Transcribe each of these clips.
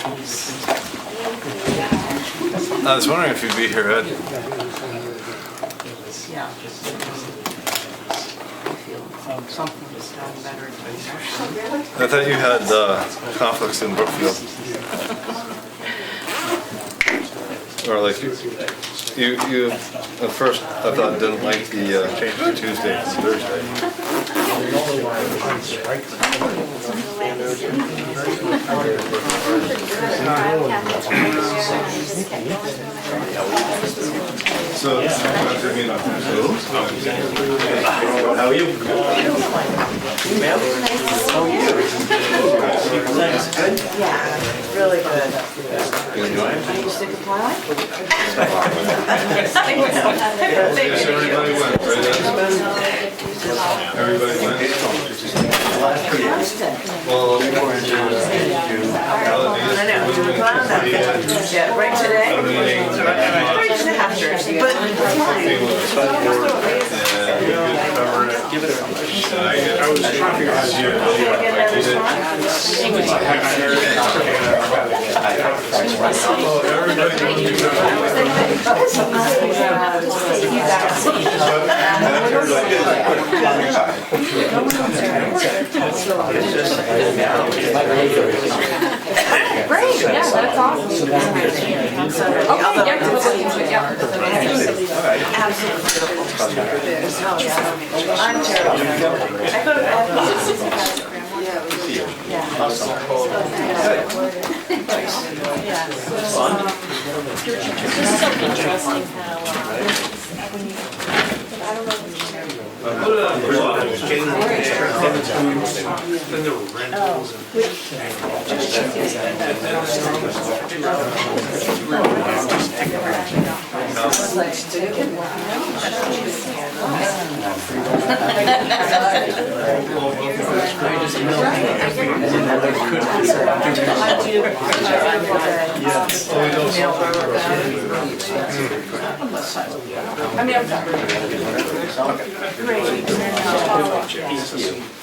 I was wondering if you'd be here, Ed. Yeah. I feel something is done better. I thought you had conflicts in Brookfield. Or like you at first I thought didn't like the change to Tuesday and Thursday. So, how are you? Yeah, really good. You enjoying it? Are you sick of Twilight? Yes, everybody went, right? Everybody went. Well, I know, we were planning that. Yeah, right today. Right to the after, but Give it a I was trying to figure out this year. Great, yeah, that's awesome. I'm terrible. I go to Then there were rentals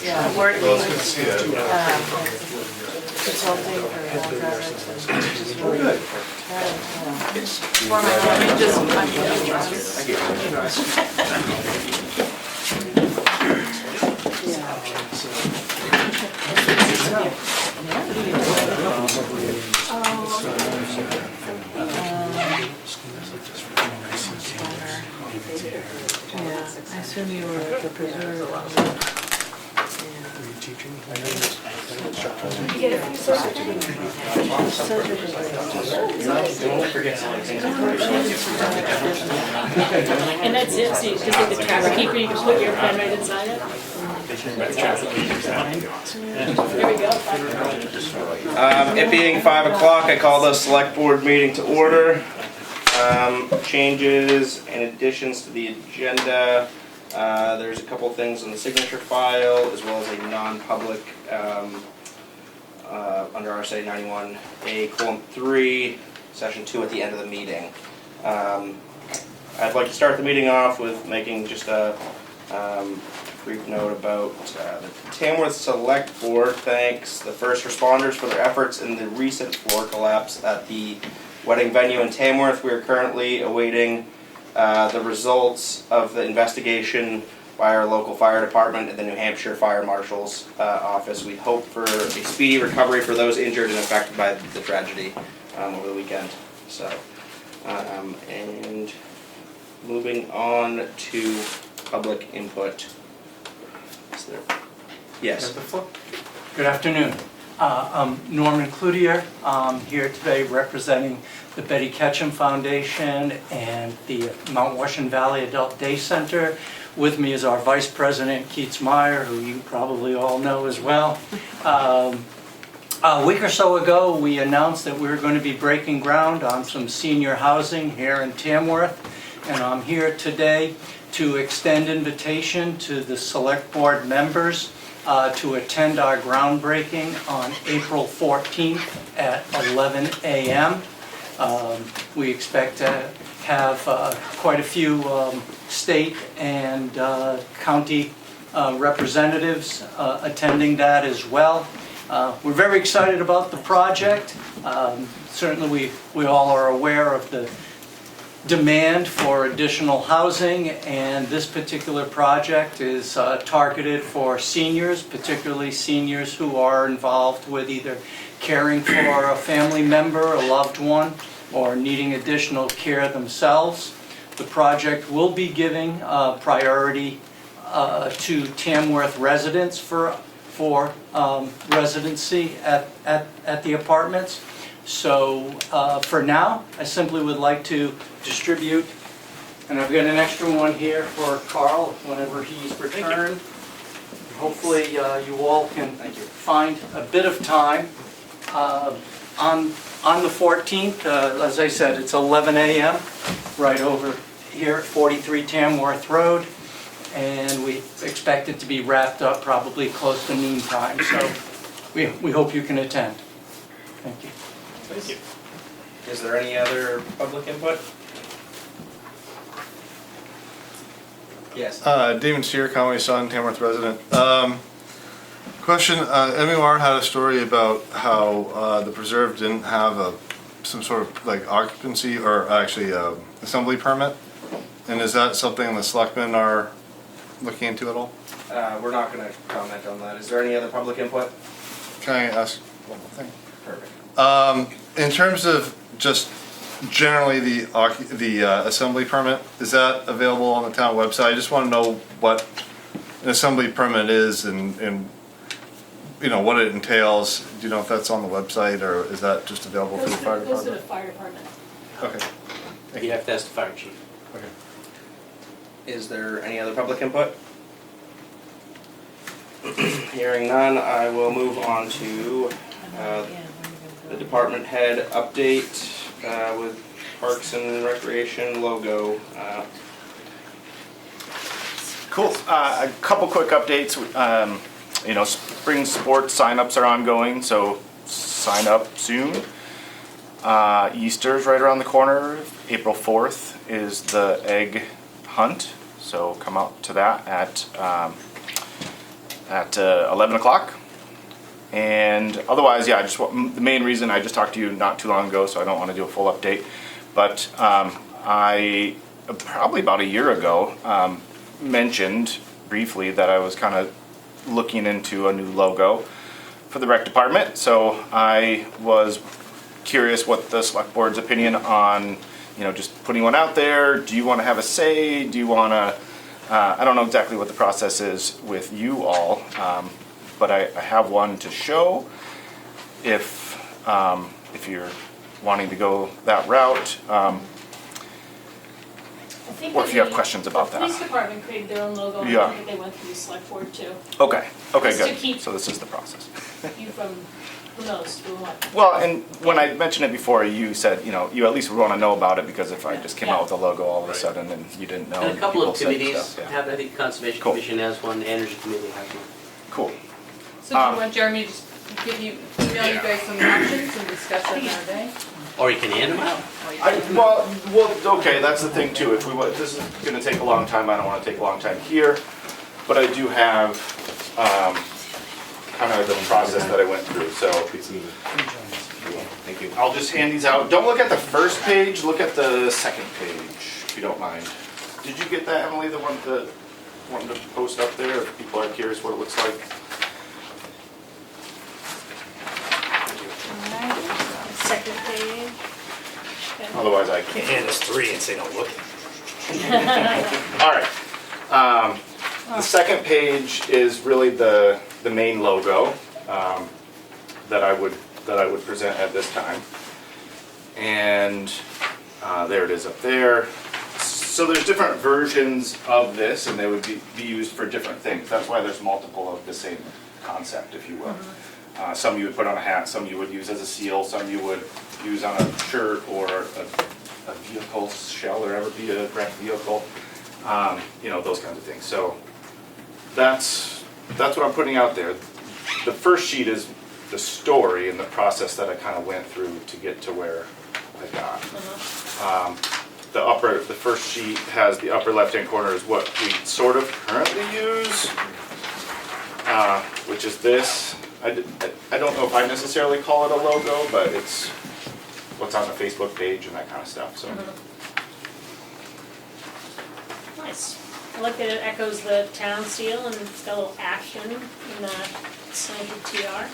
yeah, working consulting for I assume you were at the preserve. And that's it, so you just take the traffic keeper, you can put your pen right inside it. There we go. It being 5 o'clock, I call the select board meeting to order. Changes and additions to the agenda. There's a couple things in the signature file, as well as a non-public under RSA 91A:3, session 2 at the end of the meeting. I'd like to start the meeting off with making just a brief note about the Tamworth Select Board thanks the first responders for their efforts in the recent floor collapse at the wedding venue in Tamworth. We are currently awaiting the results of the investigation by our local fire department and the New Hampshire Fire Marshal's office. We hope for a speedy recovery for those injured and affected by the tragedy over the weekend. So, and moving on to public input. Is there? Yes. Good afternoon. I'm Norman Cloutier. I'm here today representing the Betty Ketchum Foundation and the Mount Washington Valley Adult Day Center. With me is our Vice President, Keats Meyer, who you probably all know as well. A week or so ago, we announced that we were going to be breaking ground on some senior housing here in Tamworth, and I'm here today to extend invitation to the Select Board members to attend our groundbreaking on April 14th at 11 a.m. We expect to have quite a few state and county representatives attending that as well. We're very excited about the project. Certainly we all are aware of the demand for additional housing, and this particular project is targeted for seniors, particularly seniors who are involved with either caring for a family member, a loved one, or needing additional care themselves. The project will be giving priority to Tamworth residents for residency at the apartments. So for now, I simply would like to distribute, and I've got an extra one here for Carl whenever he's returned. Hopefully you all can find a bit of time on the 14th. As I said, it's 11 a.m. right over here at 43 Tamworth Road, and we expect it to be wrapped up probably close to noon time. So we hope you can attend. Thank you. Thank you. Is there any other public input? Yes. Damon Steer, Conway Sun, Tamworth resident. Question, MUR had a story about how the preserve didn't have some sort of like occupancy or actually assembly permit. And is that something the selectmen are looking into at all? We're not going to comment on that. Is there any other public input? Can I ask one more thing? Perfect. In terms of just generally the assembly permit, is that available on the town website? I just want to know what an assembly permit is and you know what it entails. Do you know if that's on the website or is that just available for the fire Goes to the department? fire department. Okay. You have to ask the fire chief. Okay. Is there any other public input? Hearing none, I will move on to the department head update with Parks and Recreation logo. Cool. A couple quick updates. You know, spring sports sign-ups are ongoing, so sign up soon. Easter's right around the corner. April 4th is the egg hunt, so come out to that at 11 o'clock. And otherwise, yeah, the main reason I just talked to you not too long ago, so I don't want to do a full update, but I probably about a year ago mentioned briefly that I was kind of looking into a new logo for the rec department. So I was curious what the select board's opinion on, you know, just putting one out there. Do you want to have a say? Do you want to? I don't know exactly what the process is with you all, but I have one to show if you're wanting to go that route. Or if you have questions about The police that. department created their own logo, and Yeah. I think they went through the select board too. Okay, Just to good. keep- So this is the process. You from, who knows, doing what? Well, and when I mentioned it before, you said, you know, you at least want to know about it because if I just came out with a logo all of a sudden and you didn't know. And a couple of people said committees stuff, yeah. have, I think Conservation Cool. Commission has one, Energy Committee has one. Cool. So do you want Jeremy to just email you guys some options and discuss that another day? Or you can hand them out. Well, okay, that's the thing too. If we want, this is going to take a long time. I don't want to take a long time here, but I do have kind of the process that I went through. So, thank you. I'll just hand these out. Don't look at the first page. Look at the second page, if you don't mind. Did you get that, Emily? The one that wanted to post up there. If people are curious what it looks like. Second page. Otherwise, I can't. Hand us three and say, don't look. All right. The second page is really the main logo that I would present at this time, and there it is up there. So there's different versions of this, and they would be used for different things. That's why there's multiple of the same concept, if you will. Some you would put on a hat, some you would use as a seal, some you would use on a shirt or a vehicle shell or ever be a wrecked vehicle, you know, those kinds of things. So that's what I'm putting out there. The first sheet is the story and the process that I kind of went through to get to where I got. The first sheet has the upper left-hand corner is what we sort of currently use, which is this. I don't know if I necessarily call it a logo, but it's what's on the Facebook page and that kind of stuff, so. Nice. I like that it echoes the town seal and it's got a little action in that slanted TR.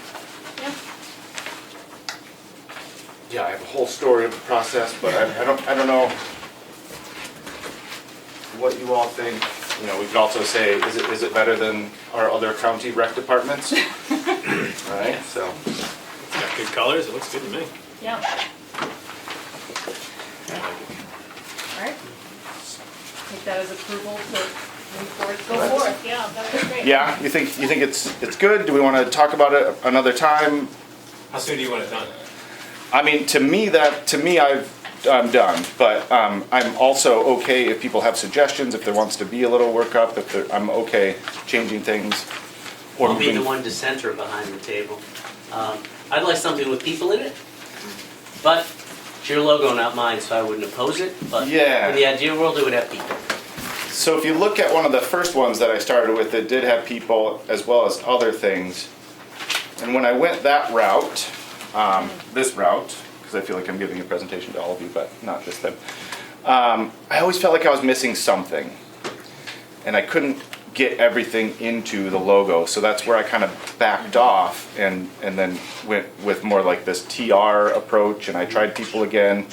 Yeah. Yeah, I have a whole story of the process, but I don't know what you all think. You know, we could also say, is it better than our other county rec departments? Right, so. It's got good colors, it looks good to me. Yeah. Alright. Take that as approval to move forward. Go forth, yeah, that was great. Yeah, you think it's good? Do we want to talk about it another time? How soon do you want it done? I mean, to me, I'm done, but I'm also okay if people have suggestions, if there wants to be a little workup, I'm okay changing things. Or I'll be the moving- one dissenter behind the table. I'd like something with people in it, but it's your logo, not mine, so I wouldn't oppose it. But Yeah. in the ideal world, it would have people. So if you look at one of the first ones that I started with, it did have people as well as other things. And when I went that route, this route, because I feel like I'm giving a presentation to all of you, but not just them, I always felt like I was missing something. And I couldn't get everything into the logo, so that's where I kind of backed off and then went with more like this TR approach, and I tried people again.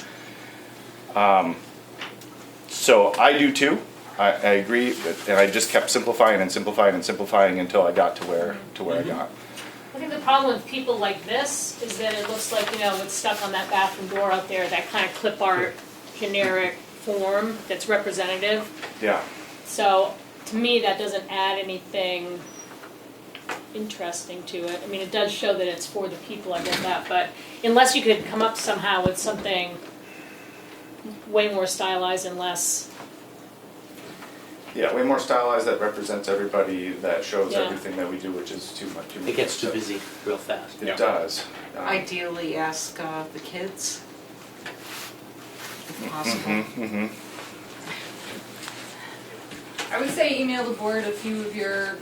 So I do too. I agree, and I just kept simplifying and simplifying and simplifying until I got to where I got. I think the problem with people like this is that it looks like, what's stuck on that bathroom door out there, that kind of clip art generic form that's representative. Yeah. So to me, that doesn't add anything interesting to it. I mean, it does show that it's for the people, I get that, but unless you could come up somehow with something way more stylized and less, Yeah, way more stylized that represents everybody, that shows Yeah. everything that we do, which is too much. It gets too busy real fast. It does. Ideally, ask the kids, if possible. Mm-hmm. I would say email the board a few of your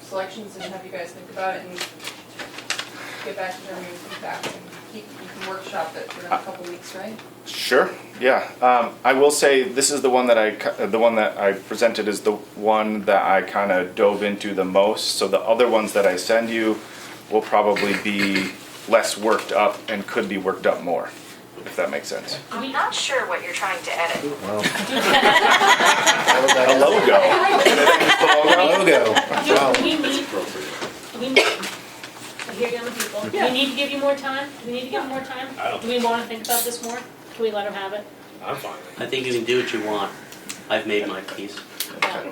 selections and have you guys think about it and get back to Jeremy with feedback and you can workshop it for a couple weeks, right? Sure. Yeah. I will say this is the one that I presented is the one that I kind of dove into the most. So the other ones that I send you will probably be less worked up and could be worked up more, if that makes sense. I'm not sure what you're trying to edit. A logo. do we need, I hear young people, do we need to give you more time? Do we need to give them more time? I don't- Do we want to think about this more? Can we let them have it? I'm fine. I think you can do what you want. I've made my peace. Yeah.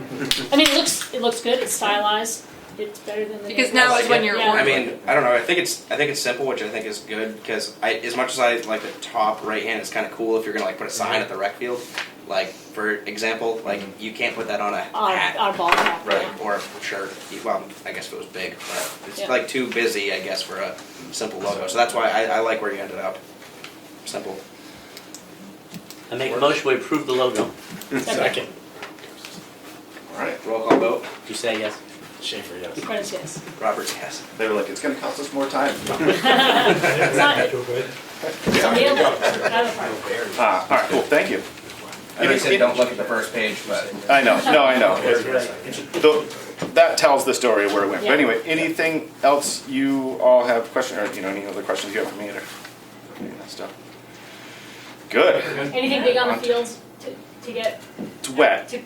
I mean, it looks good, it's stylized, it's better than the. Because now is when you're Yeah. I mean, I don't know. I think it's simple, which I think is good because as much as I like the top right hand, it's kind of cool if you're gonna like put a sign at the rec field. Like for example, like you can't put that on a hat, On a ball cap, Right. yeah. or a shirt. Well, I guess if it was big, but it's Yeah. like too busy, I guess, for a simple logo. So that's why I like where you ended up. Simple. I make a motion to approve the logo. Second. All right. Roll call vote. You say yes? Schaefer, yes. Prentice, yes. Roberts, yes. They were like, it's going to cost us more time. It's not, it's a meal, not a part. All right. Cool. Thank you. You said don't look at the first page, but I know. No, I know. That tells the story of where it went. Yeah. But anyway, anything else you all have questions, or any other questions you have for me, or any of that stuff? Good. Anything big on the fields to get, It's wet. to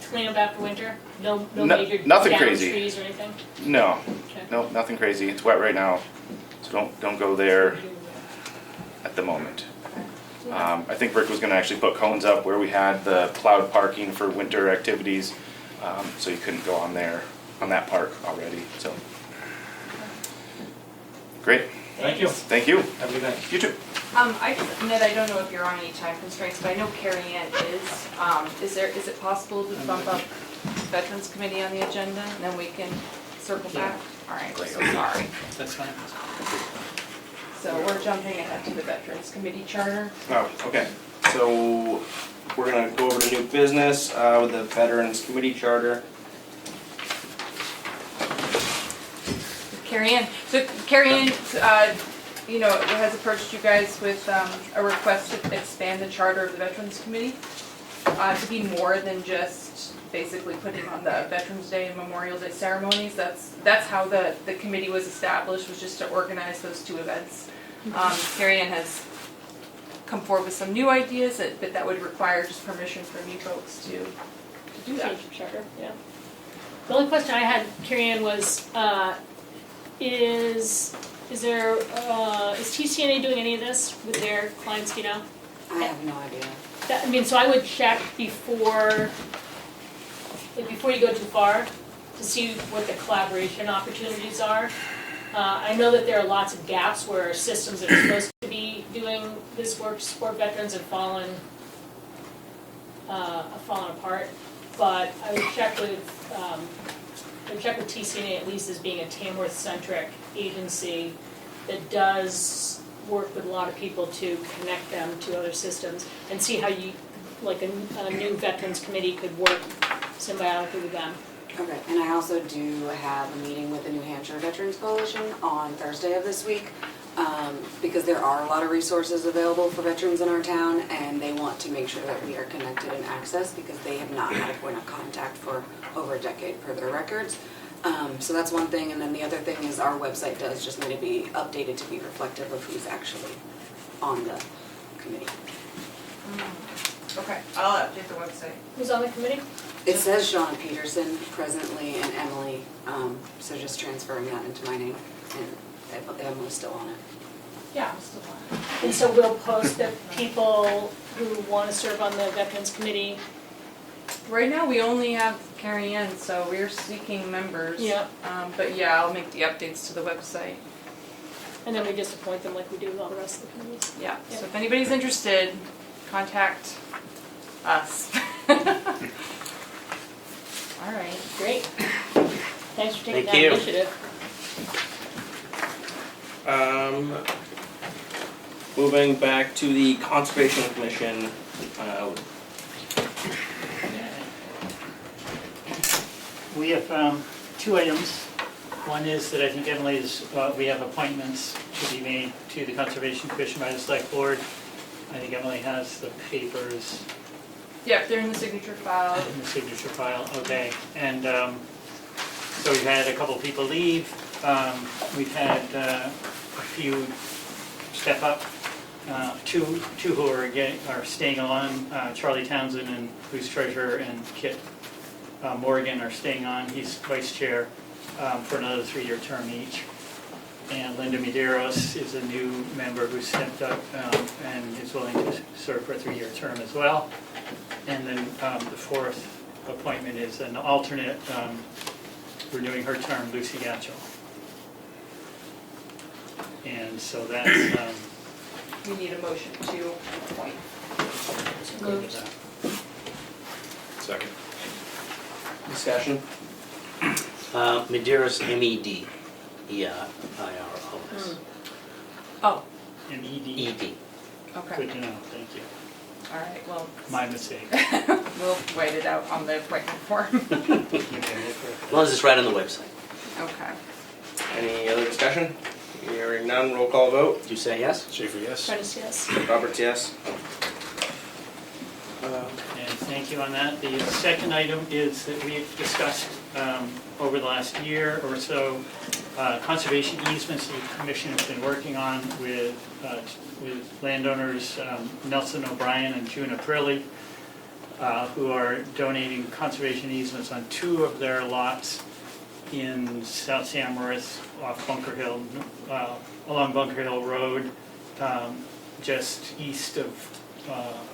clean up after winter? No No- major nothing down crazy. trees or anything? No, Okay. no, nothing crazy. It's wet right now, so don't go there at the moment. I think Rick was going to actually put cones up where we had the plowed parking for winter activities, so you couldn't go on there on that park already. So great. Thank you. Thank you. Have a good night. You too. Ned, I don't know if you're on any time constraints, but I know Carrie Ann is. Is it possible to bump up Veterans Committee on the agenda and then we can circle back? All right, so sorry. That's fine. So we're jumping ahead to the Veterans Committee charter. oh, okay. So we're gonna go over to new business with the Veterans Committee Charter. Carrie Carrie Ann. So Carrie Ann, has approached you guys with a request to expand the charter of the Veterans Committee to be more than just basically putting on the Veterans Day and Memorial Day ceremonies. That's how the committee was established, was just to organize those two events. Carrie Ann has come forward with some new ideas, but that would require just permission from you folks to do that. Change the charter, yeah. The only question I had, Carrie Ann, was, is TCNA doing any of this with their clients, do you know? I have no idea. So I would check before you go too far to see what the collaboration opportunities are. I know that there are lots of gaps where systems that are supposed to be doing this work to support veterans have fallen apart. But I would check with TCNA, at least as being a Tamworth-centric agency that does work with a lot of people to connect them to other systems, and see how you, like a new veterans committee could work symbiotically with them. Okay, and I also do have a meeting with the New Hampshire Veterans Coalition on Thursday of this week, because there are a lot of resources available for veterans in our town, and they want to make sure that we are connected and accessed, because they have not had a point of contact for over a decade per their records. So that's one thing, and then the other thing is our website does just need to be updated to be reflective of who's actually on the committee. Okay, I'll update the website. Who's on the committee? It says Shauna Peterson presently and Emily, so just transferring that into my name, and Emily's still on it. Yeah, I'm still on it. And so we'll post that people who want to serve on the veterans committee. Right now, we only have Carrie Ann, so we're seeking members. Yep. But yeah, I'll make the updates to the website. And then we just appoint them like we do with all the rest of the committees. Yeah, Yep. so if anybody's interested, contact us. All right. Great. Thanks for taking Thank that you. initiative. Moving back to the Conservation Commission, We have two items. One is that I think Emily's, we have appointments to be made to the Conservation Commission by the Select Board. I think Emily has the papers Yeah, they're in the signature file. in the signature file, okay. And so we've had a couple of people leave. We've had a few step up. Two who are staying on, Charlie Townsend, and who's treasurer, and Kit Morgan are staying on. He's vice chair for another 3-year term each. And Linda Medeiros is a new member who stepped up and is willing to serve for a 3-year term as well. And then the fourth appointment is an alternate renewing her term, Lucy Gatchell. And so that's We need a motion to appoint. Moved. Second. discussion. Medeiros, M-E-D-E-I-R-O-S. Oh, MED. E-D. okay. Good to know, thank you. All right, well, My mistake. we'll write it out on the appointment form. As long as it's right on the website. Okay. Any other discussion? Hearing none, roll call vote. Do you say yes? Schaefer, yes. Prentice, yes. Roberts, yes. And thank you on that. The second item is that we've discussed over the last year or so, conservation easements that the commission has been working on with landowners Nelson O'Brien and June Aprilli, who are donating conservation easements on 2 of their lots in South Tamworth off Bunker Hill, along Bunker Hill Road, just east of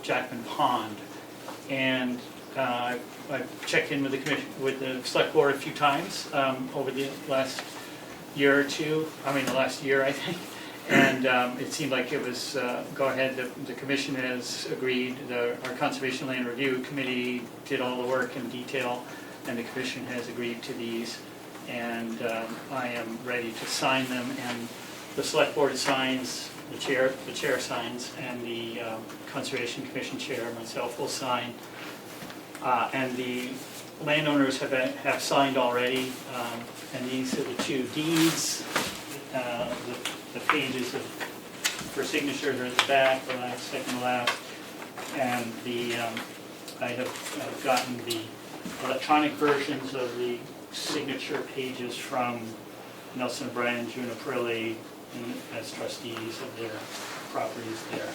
Jackman Pond. And I've checked in with the commission, with the select board a few times over the last year or two, the last year I think. And it seemed like it was go ahead, the commission has agreed, our Conservation Land Review Committee did all the work in detail, and the commission has agreed to these. And I am ready to sign them, and the select board signs, the chair signs, and the Conservation Commission chair, myself, will sign. And the landowners have signed already, and these are the two deeds. The pages for signatures are at the back, the last, second to last. And I have gotten the electronic versions of the signature pages from Nelson O'Brien, June Aprilli, as trustees of their properties there.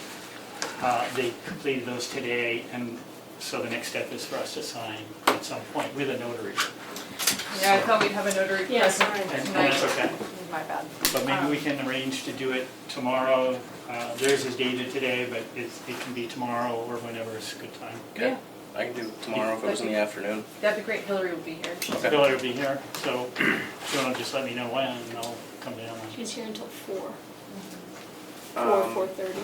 They completed those today, and so the next step is for us to sign at some point with a notary. Yeah, I thought we'd have a notary Yeah, present sorry. And tonight. that's okay. My bad. But maybe we can arrange to do it tomorrow. Theirs is dated today, but it can be tomorrow or whenever is a good time. Okay. I can do it tomorrow if it was in the afternoon. That'd be great, Hillary will be here. Okay. Hillary will be here, so if you want to just let me know when, and I'll come down. She's here until 4. Um, 4:30.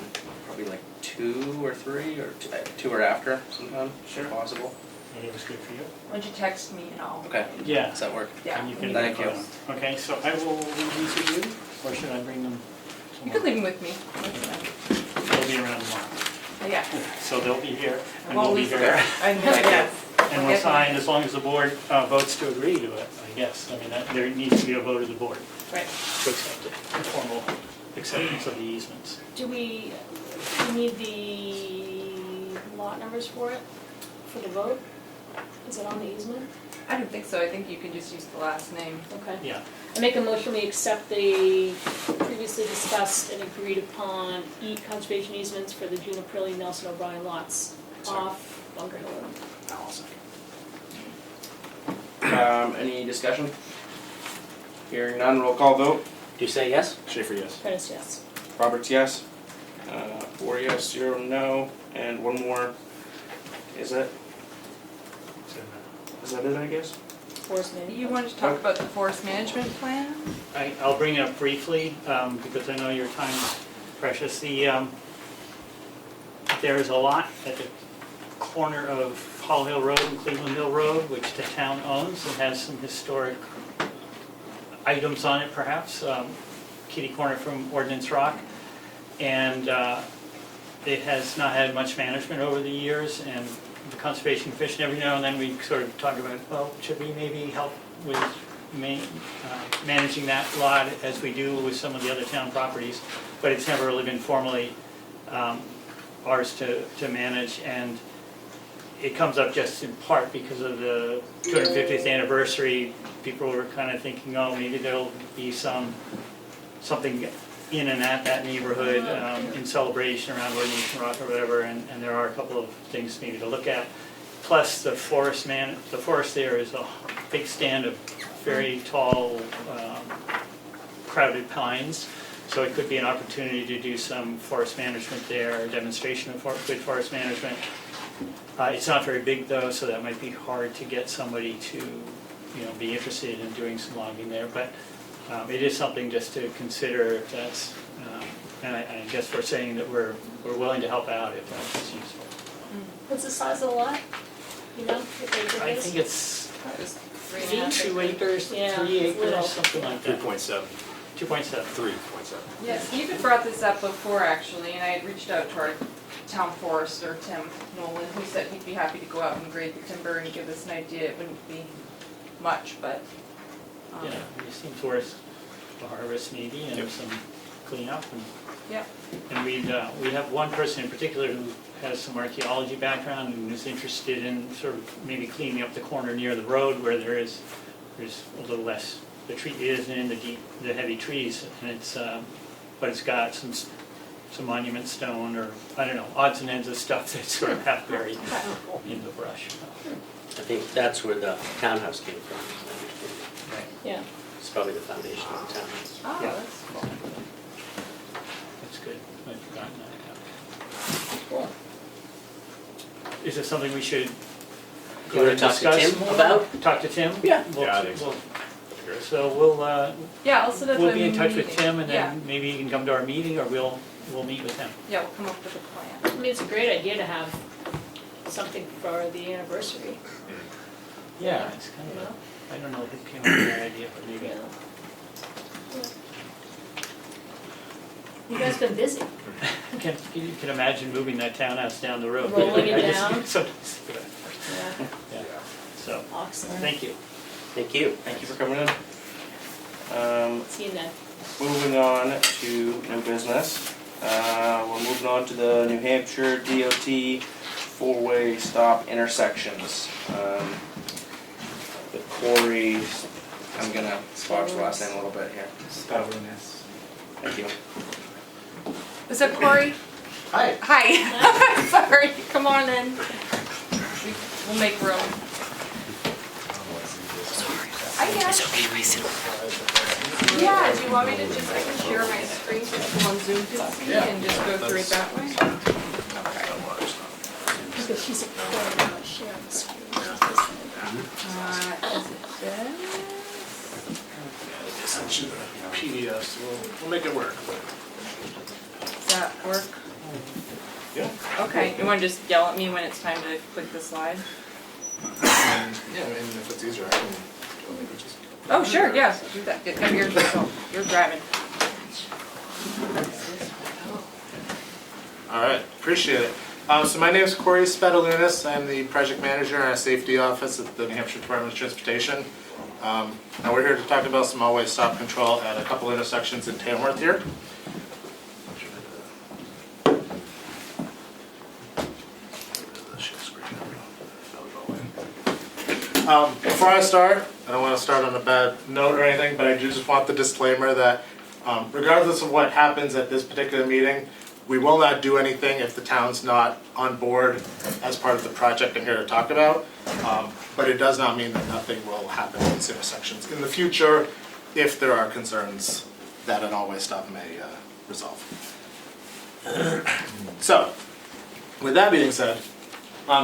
Probably like 2 or 3 or 2 or after sometime. Sure. If possible. Whatever's good for you. Why don't you text me and I'll. Okay. Yeah. Does that work? Yeah. And you can Thank you. Okay, so I will leave these with you, or should I bring them You tomorrow? can leave them with me. They'll be around tomorrow. Yeah. So they'll be here, and Well, we'll be we- here. And yes. And we'll sign as long as the board votes to agree to it, I guess. I mean, there needs to be a vote of the board Right. to accept it, a formal acceptance of the easements. Do we need the lot numbers for it, for the vote? Is it on the easement? I don't think so. I think you can just use the last name. Okay. Yeah. I make a motion, we accept the previously discussed and agreed upon conservation easements for the June Aprilli Nelson O'Brien lots off Bunker Hill Road. Any discussion? Hearing none, roll call vote. Do you say yes? Schaefer, yes. Prentice, yes. Roberts, yes. 4 yes, 0 no, and one more. Is that it, I guess? Forest management. You wanted to talk about the forest management plan? I'll bring it up briefly, because I know your time's precious. There's a lot at the corner of Hall Hill Road and Cleveland Hill Road, which the town owns. It has some historic items on it, perhaps, kitty corner from Ordnance Rock. And it has not had much management over the years, and the Conservation Commission, every now and then we sort of talk about, well, should we maybe help with managing that lot as we do with some of the other town properties, but it's never really been formally ours to manage, and it comes up just in part because of the 250th anniversary. People were kind of thinking, oh, maybe there'll be something in and at that neighborhood in celebration around Ordnance Rock or whatever, and there are a couple of things maybe to look at. Plus the forest there is a big stand of very tall crowded pines, so it could be an opportunity to do some forest management there, a demonstration of good forest management. It's not very big though, so that might be hard to get somebody to be interested in doing some logging there, but it is something just to consider if that's, and I guess we're saying that we're willing to help out if that's useful. What's the size of the lot? You know, what acre I it is? think it's 3.5 2 acres, Yeah, 3 it's little. acres, something like that. 3.7. 2.7. 3.7. Yeah, Steve had brought this up before actually, and I had reached out to our town forester, Tim Nolan, who said he'd be happy to go out and grade the timber and give us an idea. It wouldn't be much, but. Yeah, it seems worth a harvest maybe and some cleanup and. Yeah. And we have one person in particular who has some archaeology background and is interested in sort of maybe cleaning up the corner near the road where there's a little less, the tree isn't in the heavy trees, and it's but it's got some monument stone or I don't know, odds and ends of stuff that's sort of half buried in the brush. I think that's where the townhouse came from. Yeah. It's probably the foundation of the townhouse. Oh, Yeah. that's cool. That's good. I'd forgotten that. Cool. Is this something we should You go wanna and talk to discuss Tim more? about? Talk to Tim? Yeah. Yeah, I think so. So we'll Yeah, I'll set up a we'll be in touch with meeting. Tim, and Yeah. then maybe he can come to our meeting, or we'll meet with him. Yeah, we'll come up with a plan. I mean, it's a great idea to have something for the anniversary, Yeah, it's kind you of know? I don't know who came up with that idea, but maybe. Yeah. You guys been busy. You can imagine moving that townhouse down the road. Rolling it I just down. sometimes see that. Yeah. Yeah. So, crosswalks. Thank you. Thank you. Thank you for coming in. See you then. Moving on to new business. We're moving on to the New Hampshire DOT four-way stop intersections. The Corey, I'm gonna spot your last name a little bit here. Thank you. Is that Corey? Hi. Hi. Sorry, come on in. We'll make room. I guess. Yeah, do you want me to just, I can share my screen so people on Zoom can see and just go through it that way? Okay. Because she's a pro, I'm not sharing the screen. Is it this? PDF, so we'll make it work. Does that work? Yeah. Okay, you wanna just yell at me when it's time to click the slide? Yeah, I mean, if it's easier, I can just. Oh, sure, yeah, do that. You're driving. All right, appreciate it. So my name is Corey Spetalunas. I'm the project manager in our safety office at the New Hampshire Department of Transportation. And we're here to talk about some all-way stop control at a couple intersections in Tamworth here. Before I start, I don't want to start on a bad note or anything, but I do just want the disclaimer that regardless of what happens at this particular meeting, we will not do anything if the town's not on board as part of the project I'm here to talk about. But it does not mean that nothing will happen in these intersections in the future if there are concerns that an all-way stop may resolve. So, with that being said,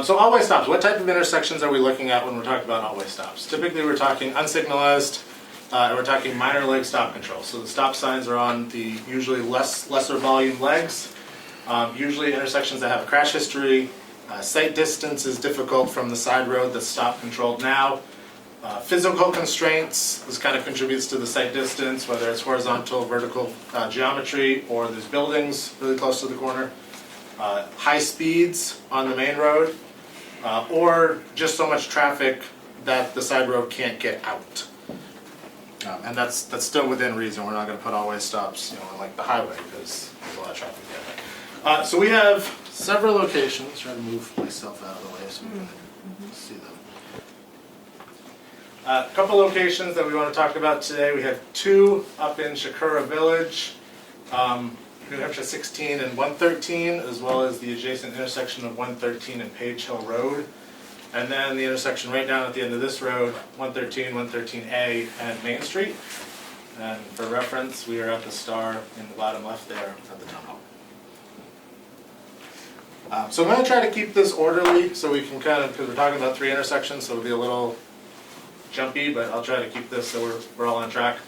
so all-way stops, what type of intersections are we looking at when we're talking about all-way stops? Typically we're talking unsignalized, and we're talking minor leg stop control. So the stop signs are on the usually lesser volume legs, usually intersections that have a crash history. Sight distance is difficult from the side road that's stop controlled now. Physical constraints, this kind of contributes to the sight distance, whether it's horizontal, vertical geometry, or there's buildings really close to the corner. High speeds on the main road, or just so much traffic that the side road can't get out. And that's still within reason. We're not going to put all-way stops, on like the highway because there's a lot of traffic there. So we have several locations. Trying to move myself out of the way so we can see them. A couple locations that we want to talk about today. We have two up in Shakura Village, New Hampshire 16 and 113, as well as the adjacent intersection of 113 and Page Hill Road. And then the intersection right down at the end of this road, 113, 113A, and Main Street. And for reference, we are at the star in the bottom left there at the tunnel. So I'm going to try to keep this orderly so we can kind of, because we're talking about three intersections, so it'll be a little jumpy, but I'll try to keep this so we're all on track.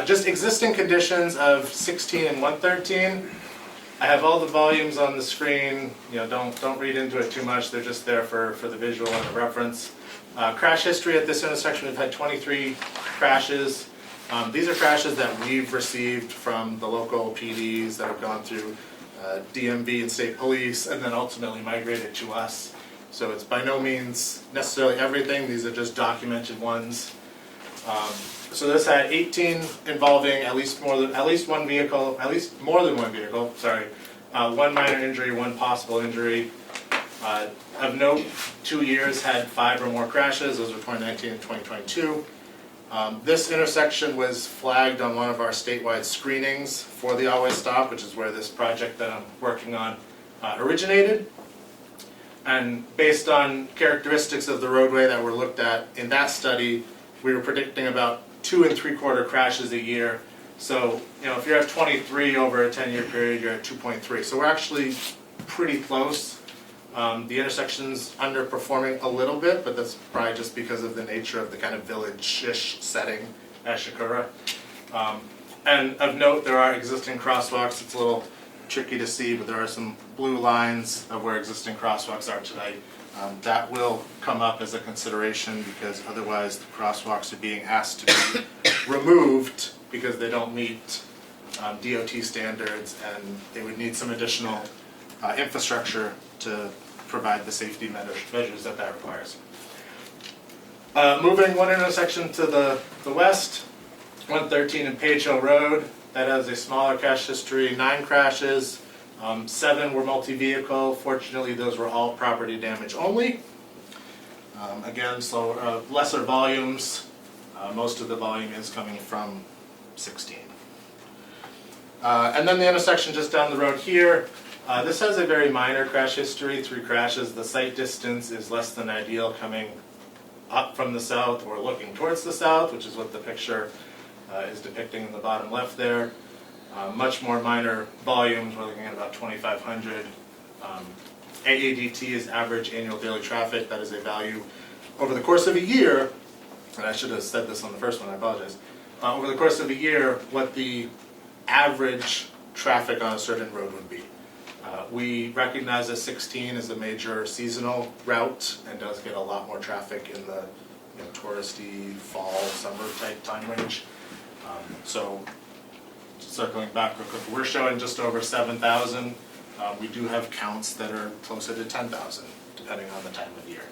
Just existing conditions of 16 and 113. I have all the volumes on the screen. Don't read into it too much. They're just there for the visual and the reference. Crash history at this intersection, we've had 23 crashes. These are crashes that we've received from the local PDs that have gone through DMV and state police and then ultimately migrated to us. So it's by no means necessarily everything. These are just documented ones. So this had 18 involving at least more than one vehicle, sorry. One minor injury, one possible injury. Of note, 2 years had 5 or more crashes. Those were 2019 and 2022. This intersection was flagged on one of our statewide screenings for the all-way stop, which is where this project that I'm working on originated. And based on characteristics of the roadway that were looked at in that study, we were predicting about 2 3/4 crashes a year. So, if you're at 23 over a 10-year period, you're at 2.3. So we're actually pretty close. The intersection's underperforming a little bit, but that's probably just because of the nature of the kind of village-ish setting at Shakura. And of note, there are existing crosswalks. It's a little tricky to see, but there are some blue lines of where existing crosswalks are today. That will come up as a consideration because otherwise the crosswalks are being asked to be removed because they don't meet DOT standards and they would need some additional infrastructure to provide the safety measures that requires. Moving one intersection to the west, 113 and Page Hill Road. That has a smaller crash history, 9 crashes. 7 were multi-vehicle. Fortunately, those were all property damage only. Again, so lesser volumes. Most of the volume is coming from 16. And then the intersection just down the road here. This has a very minor crash history, 3 crashes. The sight distance is less than ideal coming up from the south or looking towards the south, which is what the picture is depicting in the bottom left there. Much more minor volumes, we're looking at about 2,500. AADT is average annual daily traffic. That is a value over the course of a year, and I should have said this on the first one, I apologize. Over the course of a year, what the average traffic on a certain road would be. We recognize that 16 is a major seasonal route and does get a lot more traffic in the touristy fall, summer type time range. So circling back real quick, we're showing just over 7,000. We do have counts that are closer to 10,000, depending on the time of year.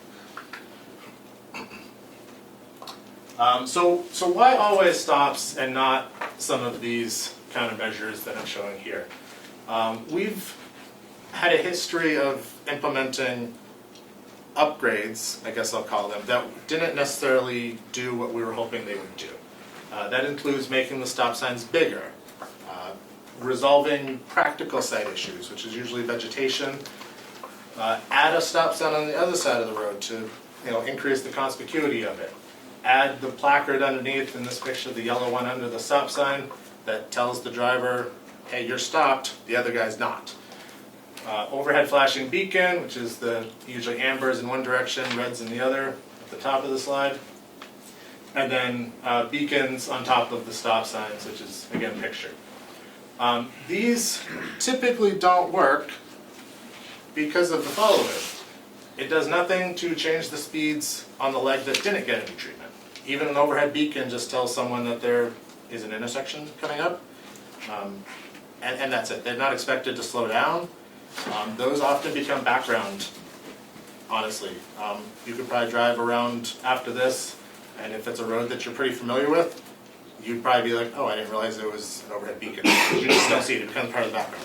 So why always stops and not some of these countermeasures that I'm showing here? We've had a history of implementing upgrades, I guess I'll call them, that didn't necessarily do what we were hoping they would do. That includes making the stop signs bigger, resolving practical site issues, which is usually vegetation, add a stop sign on the other side of the road to increase the conspicuity of it, add the placard underneath, in this picture the yellow one under the stop sign, that tells the driver, hey, you're stopped, the other guy's not. Overhead flashing beacon, which is the usually ambers in one direction, reds in the other, at the top of the slide. And then beacons on top of the stop signs, which is again pictured. These typically don't work because of the following. It does nothing to change the speeds on the leg that didn't get any treatment. Even an overhead beacon just tells someone that there is an intersection coming up, and that's it. They're not expected to slow down. Those often become background, honestly. You could probably drive around after this, and if it's a road that you're pretty familiar with, you'd probably be like, oh, I didn't realize there was an overhead beacon. You just don't see it, it becomes part of the background.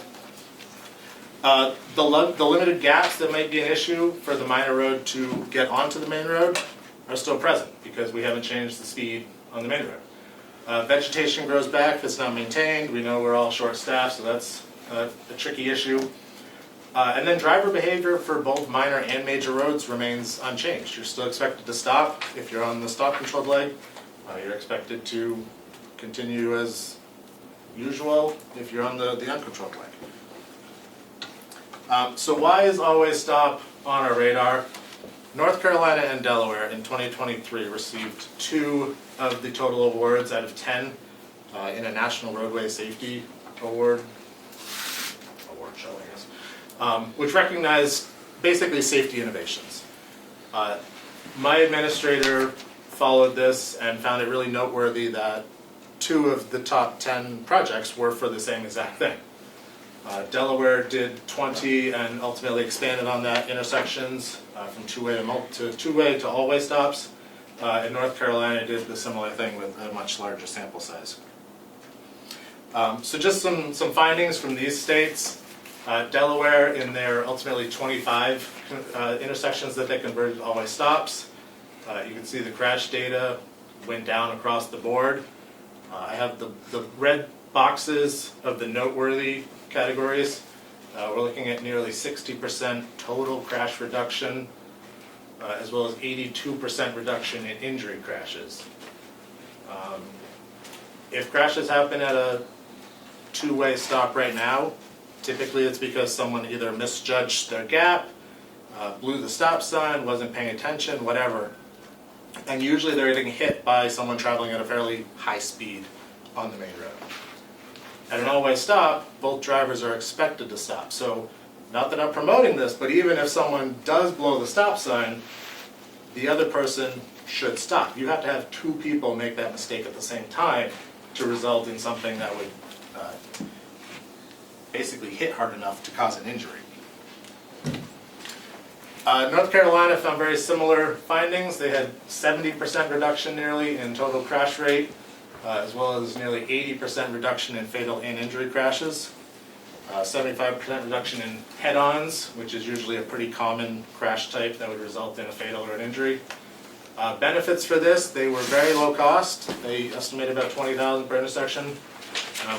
The limited gaps that might be an issue for the minor road to get onto the main road are still present because we haven't changed the speed on the main road. Vegetation grows back if it's not maintained. We know we're all short-staffed, so that's a tricky issue. And then driver behavior for both minor and major roads remains unchanged. You're still expected to stop if you're on the stop-controlled leg. You're expected to continue as usual if you're on the uncontrolled leg. So why is always stop on our radar? North Carolina and Delaware in 2023 received 2 of the total awards out of 10 in a National Roadway Safety Award show, I guess, which recognized basically safety innovations. My administrator followed this and found it really noteworthy that 2 of the top 10 projects were for the same exact thing. Delaware did 20 and ultimately expanded on that intersections from two-way to all-way stops. And North Carolina did the similar thing with a much larger sample size. So just some findings from these states. Delaware, in their ultimately 25 intersections that they converted to all-way stops, you can see the crash data went down across the board. I have the red boxes of the noteworthy categories. We're looking at nearly 60% total crash reduction, as well as 82% reduction in injury crashes. If crashes happen at a two-way stop right now, typically it's because someone either misjudged their gap, blew the stop sign, wasn't paying attention, whatever. And usually they're getting hit by someone traveling at a fairly high speed on the main road. At an all-way stop, both drivers are expected to stop. So, not that I'm promoting this, but even if someone does blow the stop sign, the other person should stop. You have to have 2 people make that mistake at the same time to result in something that would basically hit hard enough to cause an injury. North Carolina found very similar findings. They had 70% reduction nearly in total crash rate, as well as nearly 80% reduction in fatal and injury crashes. 75% reduction in head-ons, which is usually a pretty common crash type that would result in a fatal or an injury. Benefits for this, they were very low cost. They estimated about $20,000 per intersection.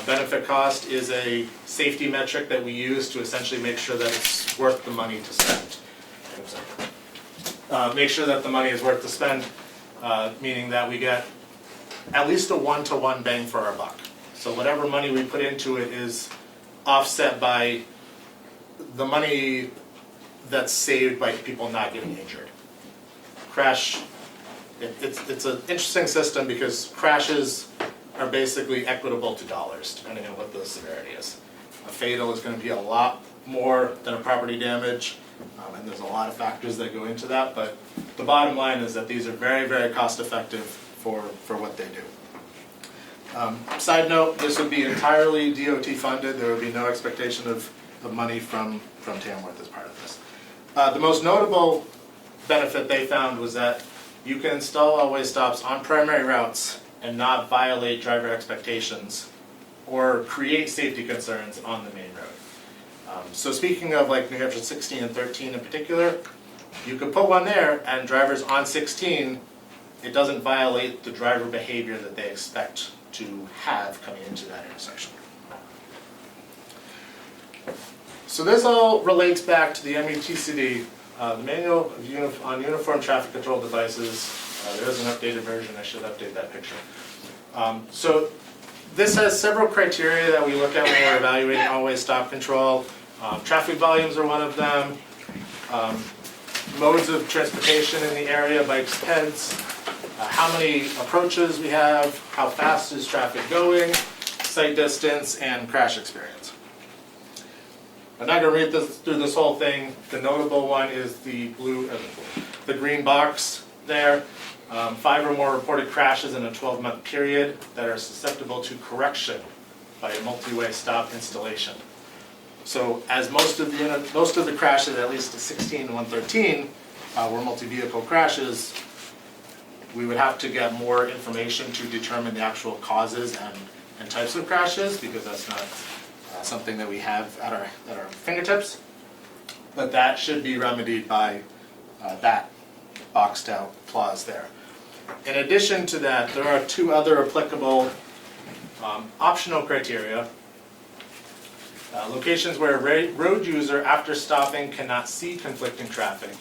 Benefit cost is a safety metric that we use to essentially make sure that it's worth the money to spend. Make sure that the money is worth to spend, meaning that we get at least a one-to-one bang for our buck. So whatever money we put into it is offset by the money that's saved by people not getting injured. Crash, it's an interesting system because crashes are basically equitable to dollars, depending on what the severity is. A fatal is going to be a lot more than a property damage, and there's a lot of factors that go into that, but the bottom line is that these are very, very cost effective for what they do. Side note, this would be entirely DOT funded. There would be no expectation of money from Tamworth as part of this. The most notable benefit they found was that you can install always stops on primary routes and not violate driver expectations or create safety concerns on the main road. So speaking of like New Hampshire 16 and 13 in particular, you could put one there and drivers on 16, it doesn't violate the driver behavior that they expect to have coming into that intersection. So this all relates back to the MUTCD, the Manual on Uniform Traffic Control Devices. There is an updated version, I should update that picture. So this has several criteria that we look at when we're evaluating always stop control. Traffic volumes are one of them. Modes of transportation in the area, bikes, peds, how many approaches we have, how fast is traffic going, sight distance, and crash experience. I'm not going to read through this whole thing. The notable one is the green box there. 5 or more reported crashes in a 12-month period that are susceptible to correction by a multi-way stop installation. So as most of the crashes, at least the 16 and 113, were multi-vehicle crashes, we would have to get more information to determine the actual causes and types of crashes, because that's not something that we have at our fingertips. But that should be remedied by that boxed out clause there. In addition to that, there are 2 other applicable optional criteria. Locations where a road user, after stopping, cannot see conflicting traffic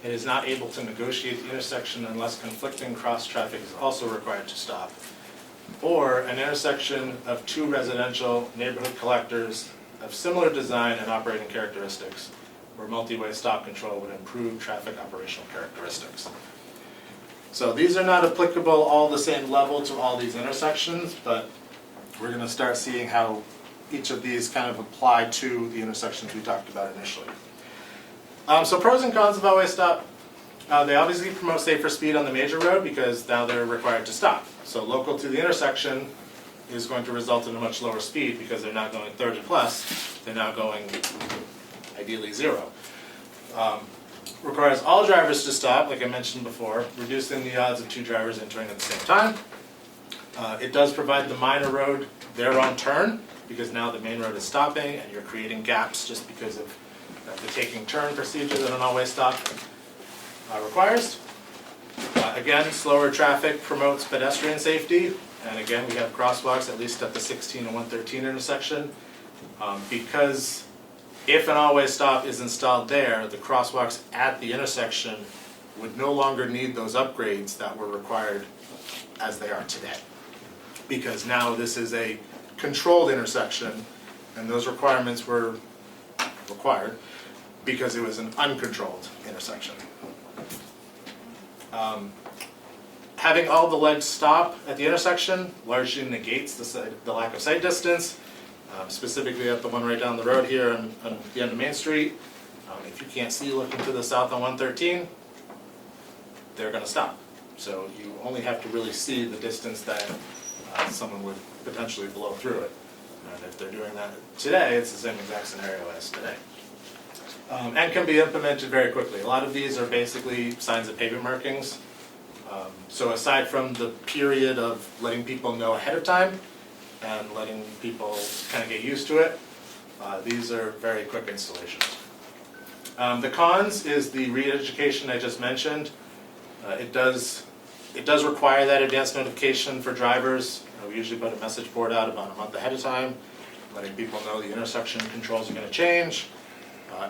and is not able to negotiate the intersection unless conflicting cross traffic is also required to stop. Or an intersection of 2 residential neighborhood collectors of similar design and operating characteristics, where multi-way stop control would improve traffic operational characteristics. So these are not applicable all the same level to all these intersections, but we're going to start seeing how each of these kind of apply to the intersections we talked about initially. So pros and cons of always stop. They obviously promote safer speed on the major road because now they're required to stop. So local to the intersection is going to result in a much lower speed because they're not going 30 plus, they're now going ideally 0. Requires all drivers to stop, like I mentioned before, reducing the odds of 2 drivers entering at the same time. It does provide the minor road their own turn, because now the main road is stopping and you're creating gaps just because of the taking turn procedure that an always stop requires. Again, slower traffic promotes pedestrian safety, and again we have crosswalks at least at the 16 and 113 intersection, because if an always stop is installed there, the crosswalks at the intersection would no longer need those upgrades that were required as they are today. Because now this is a controlled intersection, and those requirements were required because it was an uncontrolled intersection. Having all the legs stop at the intersection largely negates the lack of sight distance, specifically at the one right down the road here on the end of Main Street. If you can't see looking to the south on 113, they're going to stop. So you only have to really see the distance that someone would potentially blow through it. And if they're doing that today, it's the same exact scenario as today. and can be implemented very quickly. A lot of these are basically signs of pavement markings. So aside from the period of letting people know ahead of time and letting people kind of get used to it, these are very quick installations. The cons is the re-education I just mentioned. It does require that advance notification for drivers. We usually put a message board out about a month ahead of time, letting people know the intersection controls are going to change.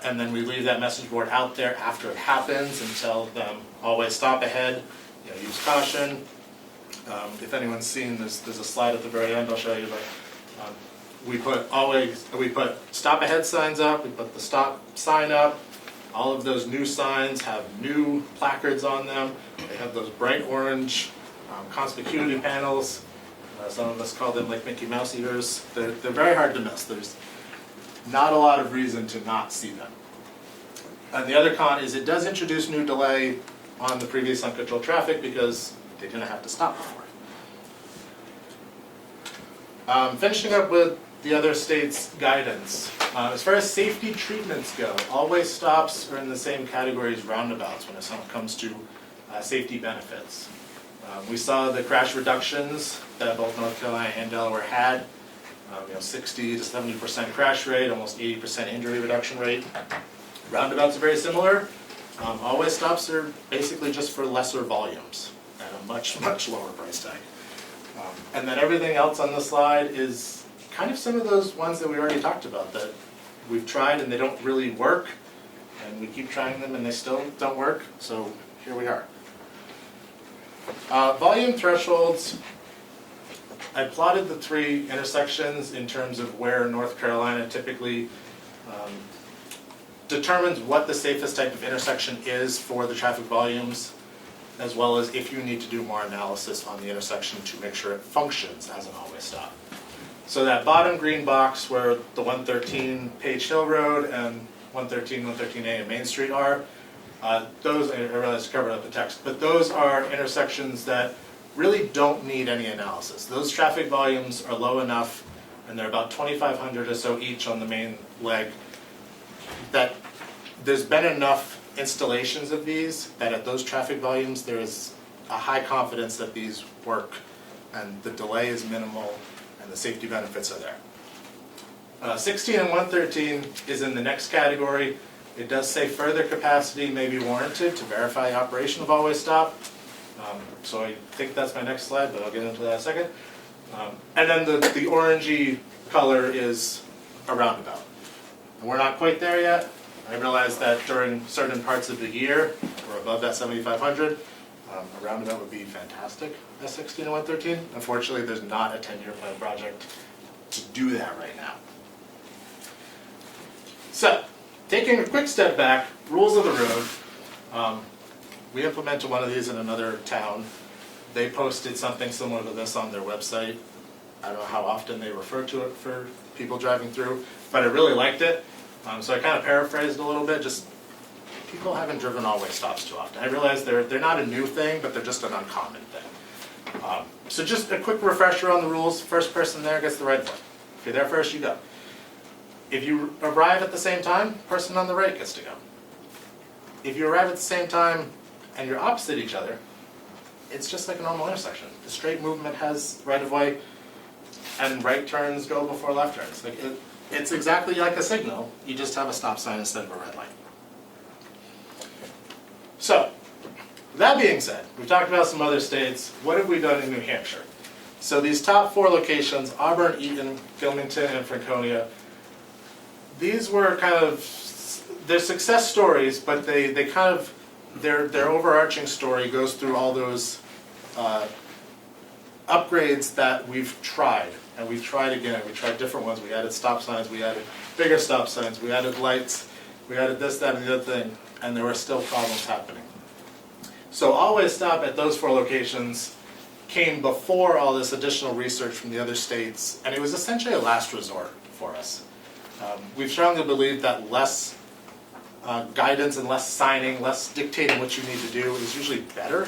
And then we leave that message board out there after it happens and tell them always stop ahead, use caution. If anyone's seen, there's a slide at the very end I'll show you, but we put stop ahead signs up, we put the stop sign up. All of those new signs have new placards on them. They have those bright orange conspicuity panels. Some of us call them like Mickey Mouse ears. They're very hard to miss. There's not a lot of reason to not see them. And the other con is it does introduce new delay on the previous uncontrolled traffic because they didn't have to stop before. Finishing up with the other states' guidance. As far as safety treatments go, always stops are in the same category as roundabouts when it comes to safety benefits. We saw the crash reductions that both North Carolina and Delaware had. 60 to 70% crash rate, almost 80% injury reduction rate. Roundabouts are very similar. Always stops are basically just for lesser volumes at a much, much lower price tag. And then everything else on the slide is kind of some of those ones that we already talked about that we've tried and they don't really work, and we keep trying them and they still don't work, so here we are. Volume thresholds. I plotted the three intersections in terms of where North Carolina typically determines what the safest type of intersection is for the traffic volumes, as well as if you need to do more analysis on the intersection to make sure it functions as an always stop. So that bottom green box where the 113 Page Hill Road and 113, 113A and Main Street are, those, I realize I covered up the text, but those are intersections that really don't need any analysis. Those traffic volumes are low enough, and they're about 2,500 or so each on the main leg, that there's been enough installations of these that at those traffic volumes there is a high confidence that these work and the delay is minimal and the safety benefits are there. 16 and 113 is in the next category. It does say further capacity may be warranted to verify the operation of always stop. So I think that's my next slide, but I'll get into that in a second. And then the orangey color is a roundabout. And we're not quite there yet. I realize that during certain parts of the year, we're above that 7,500. A roundabout would be fantastic at 16 and 113. Unfortunately, there's not a 10-year plan project to do that right now. So, taking a quick step back, rules of the road. We implemented one of these in another town. They posted something similar to this on their website. I don't know how often they refer to it for people driving through, but I really liked it. So I kind of paraphrased a little bit, just people haven't driven always stops too often. I realize they're not a new thing, but they're just an uncommon thing. So just a quick refresher on the rules. First person there gets the right foot. If you're there first, you go. If you arrive at the same time, person on the right gets to go. If you arrive at the same time and you're opposite each other, it's just like a normal intersection. The straight movement has right of way, and right turns go before left turns. It's exactly like a signal, you just have a stop sign instead of a red light. So, that being said, we've talked about some other states. What have we done in New Hampshire? So these top 4 locations, Auburn, Eaton, Gilmanton, and Franconia, these were kind of, they're success stories, but they kind of, their overarching story goes through all those upgrades that we've tried. And we've tried again, we tried different ones. We added stop signs, we added bigger stop signs, we added lights, we added this, that, and the other thing, and there were still problems happening. So always stop at those 4 locations came before all this additional research from the other states, and it was essentially a last resort for us. We've strongly believed that less guidance and less signing, less dictating what you need to do is usually better.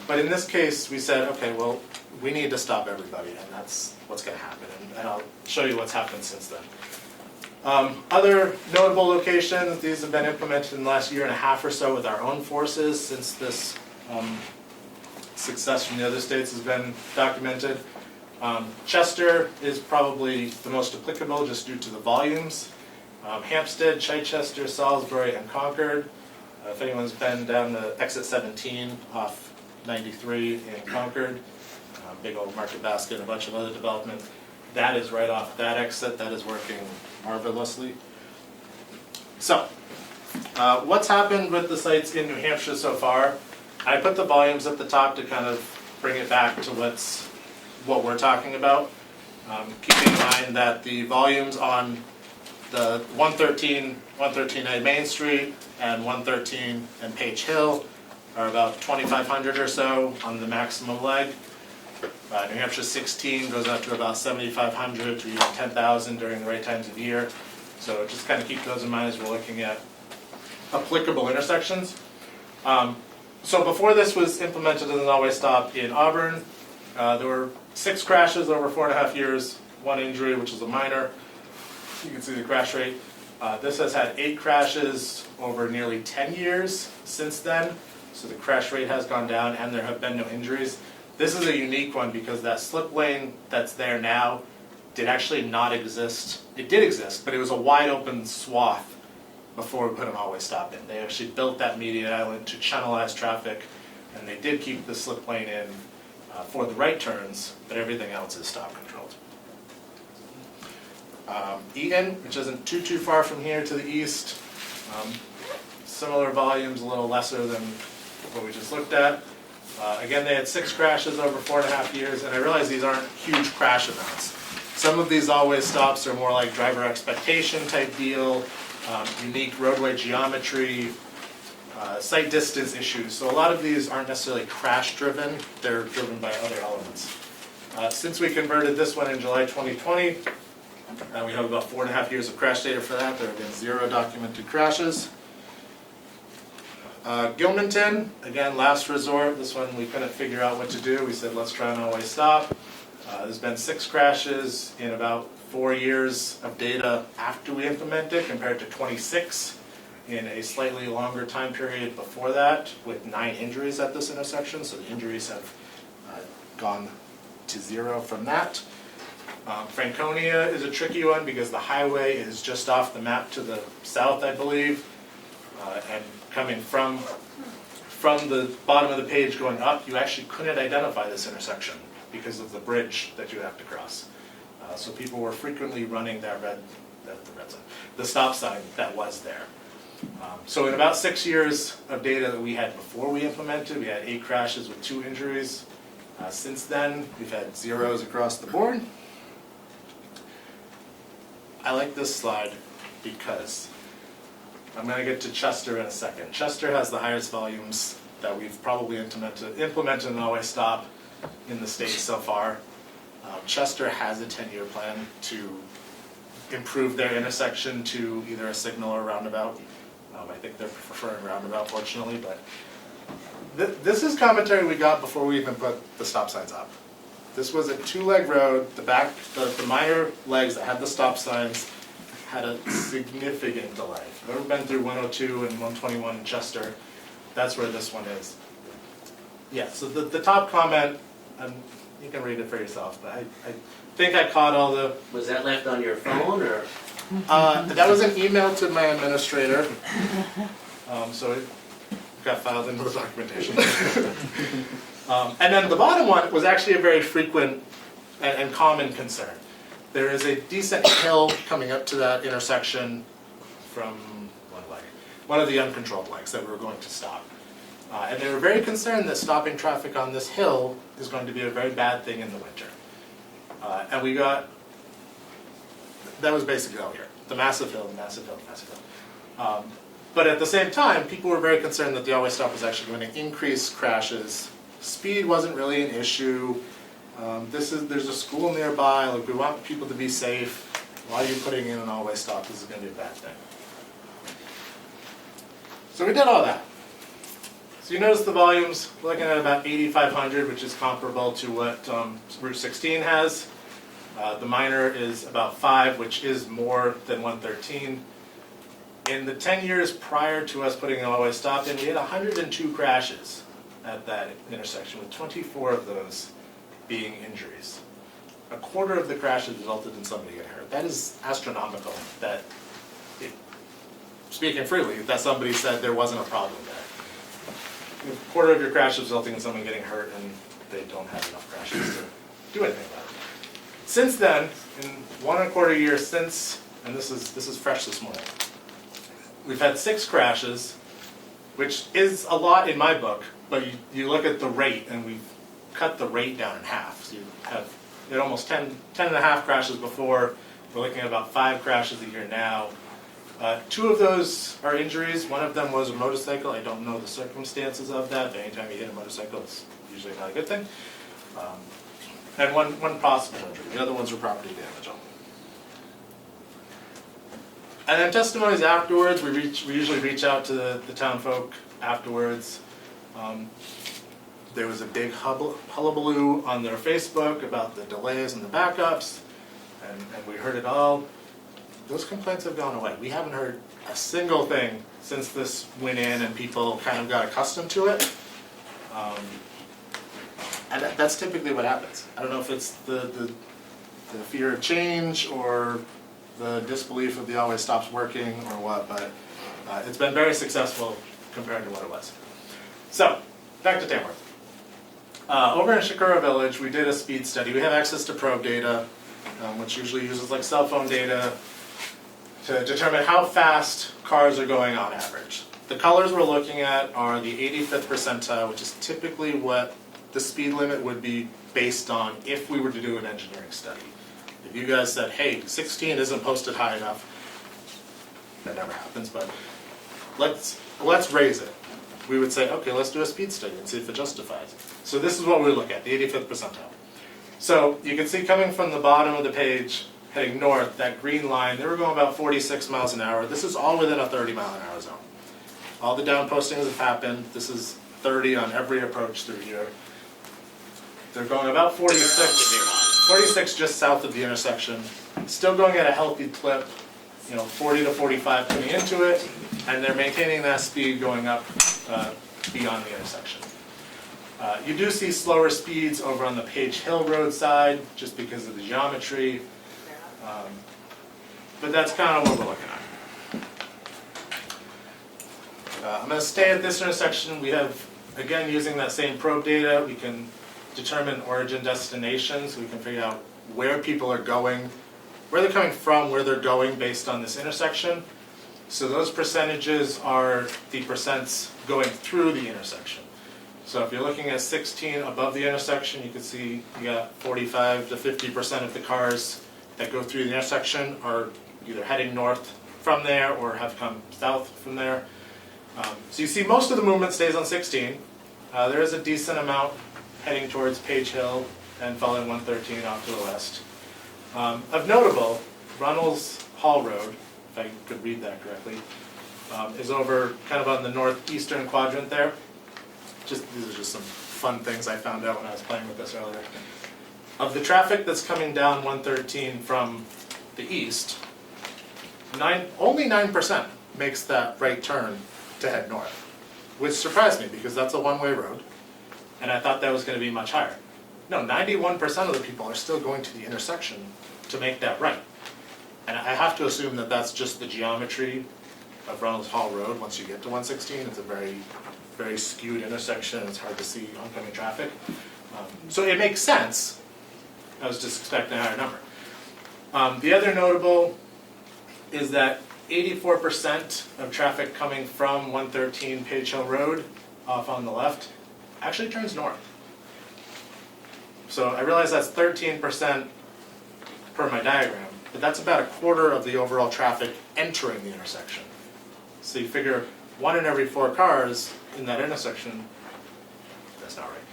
But in this case, we said, okay, well, we need to stop everybody, and that's what's going to happen. And I'll show you what's happened since then. Other notable locations, these have been implemented in the last year and a half or so with our own forces since this success from the other states has been documented. Chester is probably the most applicable just due to the volumes. Hampstead, Chichester, Salisbury, and Concord. If anyone's been down to exit 17 off 93 in Concord, big old Market Basket and a bunch of other development, that is right off that exit. That is working marvelously. So, what's happened with the sites in New Hampshire so far? I put the volumes at the top to kind of bring it back to what we're talking about. Keeping in mind that the volumes on the 113A Main Street and 113 and Page Hill are about 2,500 or so on the maximum leg. New Hampshire 16 goes up to about 7,500 to even 10,000 during the right times of year. So just kind of keep those in mind as we're looking at applicable intersections. So before this was implemented as an always stop in Auburn, there were 6 crashes over 4.5 years, 1 injury, which is a minor. You can see the crash rate. This has had 8 crashes over nearly 10 years since then. So the crash rate has gone down and there have been no injuries. This is a unique one because that slip lane that's there now did actually not exist. It did exist, but it was a wide open swath before we put an always stop in. They actually built that median island to channelize traffic, and they did keep the slip lane in for the right turns, but everything else is stop controlled. Eaton, which isn't too far from here to the east, similar volumes, a little lesser than what we just looked at. Again, they had 6 crashes over 4.5 years, and I realize these aren't huge crash amounts. Some of these always stops are more like driver expectation type deal, unique roadway geometry, sight distance issues. So a lot of these aren't necessarily crash driven, they're driven by other elements. Since we converted this one in July 2020, we have about 4.5 years of crash data for that. There have been 0 documented crashes. Gilmanton, again, last resort. This one we couldn't figure out what to do. We said, let's try and always stop. There's been 6 crashes in about 4 years of data after we implemented, compared to 26 in a slightly longer time period before that, with 9 injuries at this intersection. So the injuries have gone to 0 from that. Franconia is a tricky one because the highway is just off the map to the south, I believe, and coming from the bottom of the page going up, you actually couldn't identify this intersection because of the bridge that you have to cross. So people were frequently running the stop sign that was there. So in about 6 years of data that we had before we implemented, we had 8 crashes with 2 injuries. Since then, we've had 0s across the board. I like this slide because I'm going to get to Chester in a second. Chester has the highest volumes that we've probably implemented an always stop in the state so far. Chester has a 10-year plan to improve their intersection to either a signal or a roundabout. I think they're preferring roundabout, fortunately, but this is commentary we got before we even put the stop signs up. This was a 2-leg road. The minor legs that had the stop signs had a significant delay. I've ever been through 102 and 121 in Chester. That's where this one is. Yeah, so the top comment, you can read it for yourself, but I think I caught all the... Was that left on your phone, or? That was an email to my administrator, so it got filed into the documentation. And then the bottom one was actually a very frequent and common concern. There is a decent hill coming up to that intersection from one of the uncontrolled legs that we were going to stop. And they were very concerned that stopping traffic on this hill is going to be a very bad thing in the winter. And we got, that was basically all here. The massive hill, the massive hill, the massive hill. But at the same time, people were very concerned that the always stop was actually going to increase crashes. Speed wasn't really an issue. There's a school nearby. Like, we want people to be safe. Why are you putting in an always stop? This is going to be a bad thing. So we did all that. So you notice the volumes, we're looking at about 8,500, which is comparable to what Route 16 has. The minor is about 5, which is more than 113. In the 10 years prior to us putting an all-way stop in, we had 102 crashes at that intersection, with 24 of those being injuries. A quarter of the crashes resulted in somebody getting hurt. That is astronomical. Speaking freely, that somebody said there wasn't a problem there. A quarter of your crashes resulting in someone getting hurt, and they don't have enough crashes to do anything about it. Since then, in 1.25 years since, and this is fresh this morning, we've had 6 crashes, which is a lot in my book, but you look at the rate, and we've cut the rate down in half. So you had almost 10 and a half crashes before. We're looking at about 5 crashes a year now. 2 of those are injuries. One of them was a motorcycle. I don't know the circumstances of that, but anytime you hit a motorcycle, it's usually not a good thing. And one possible injury. The other ones were property damage only. And then testimonies afterwards, we usually reach out to the town folk afterwards. There was a big hullabaloo on their Facebook about the delays and the backups, and we heard it all. Those complaints have gone away. We haven't heard a single thing since this went in and people kind of got accustomed to it. And that's typically what happens. I don't know if it's the fear of change or the disbelief of the always stops working or what, but it's been very successful compared to what it was. So, back to Tamworth. Over in Shakura Village, we did a speed study. We have access to probe data, which usually uses like cell phone data to determine how fast cars are going on average. The colors we're looking at are the 85th percentile, which is typically what the speed limit would be based on if we were to do an engineering study. If you guys said, hey, 16 isn't posted high enough, that never happens, but let's raise it. We would say, okay, let's do a speed study and see if it justifies. So this is what we look at, the 85th percentile. So you can see coming from the bottom of the page, heading north, that green line, they were going about 46 miles an hour. This is all within a 30-mile-an-hour zone. All the down postings have happened. This is 30 on every approach through here. They're going about 46 just south of the intersection. Still going at a healthy clip, 40 to 45 coming into it, and they're maintaining that speed going up beyond the intersection. You do see slower speeds over on the Page Hill Road side, just because of the geometry, but that's kind of what we're looking at. I'm going to stay at this intersection. We have, again, using that same probe data, we can determine origin destinations. We can figure out where people are going, where they're coming from, where they're going based on this intersection. So those percentages are the percents going through the intersection. So if you're looking at 16 above the intersection, you can see you got 45 to 50% of the cars that go through the intersection are either heading north from there or have come south from there. So you see most of the movement stays on 16. There is a decent amount heading towards Page Hill and following 113 off to the west. Of notable, Runnels Hall Road, if I could read that correctly, is over kind of on the northeastern quadrant there. These are just some fun things I found out when I was playing with this earlier. Of the traffic that's coming down 113 from the east, only 9% makes that right turn to head north, which surprised me because that's a one-way road, and I thought that was going to be much higher. No, 91% of the people are still going to the intersection to make that right. And I have to assume that that's just the geometry of Runnels Hall Road. Once you get to 116, it's a very, very skewed intersection. It's hard to see oncoming traffic. So it makes sense. I was just expecting a higher number. The other notable is that 84% of traffic coming from 113 Page Hill Road off on the left actually turns north. So I realize that's 13% per my diagram, but that's about a quarter of the overall traffic entering the intersection. So you figure 1 in every 4 cars in that intersection, that's not right.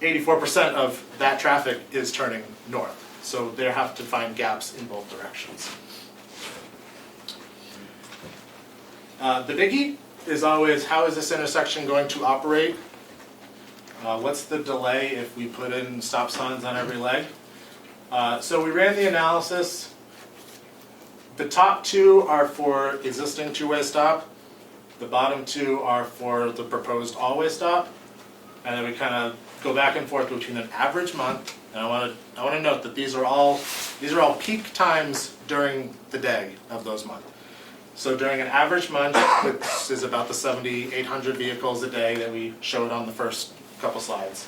84% of that traffic is turning north. So they have to find gaps in both directions. The biggie is always, how is this intersection going to operate? What's the delay if we put in stop signs on every leg? So we ran the analysis. The top two are for existing two-way stop. The bottom two are for the proposed all-way stop. And then we kind of go back and forth between an average month. And I want to note that these are all peak times during the day of those months. So during an average month, which is about the 7,800 vehicles a day that we showed on the first couple slides,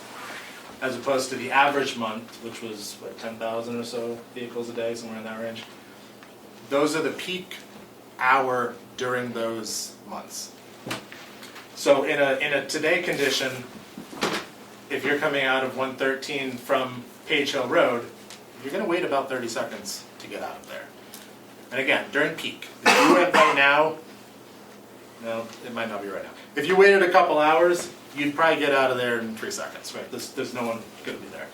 as opposed to the average month, which was, what, 10,000 or so vehicles a day, somewhere in that range. Those are the peak hour during those months. So in a today condition, if you're coming out of 113 from Page Hill Road, you're going to wait about 30 seconds to get out of there. And again, during peak. If you went right now, no, it might not be right now. If you waited a couple hours, you'd probably get out of there in 3 seconds, right? There's no one going to be there.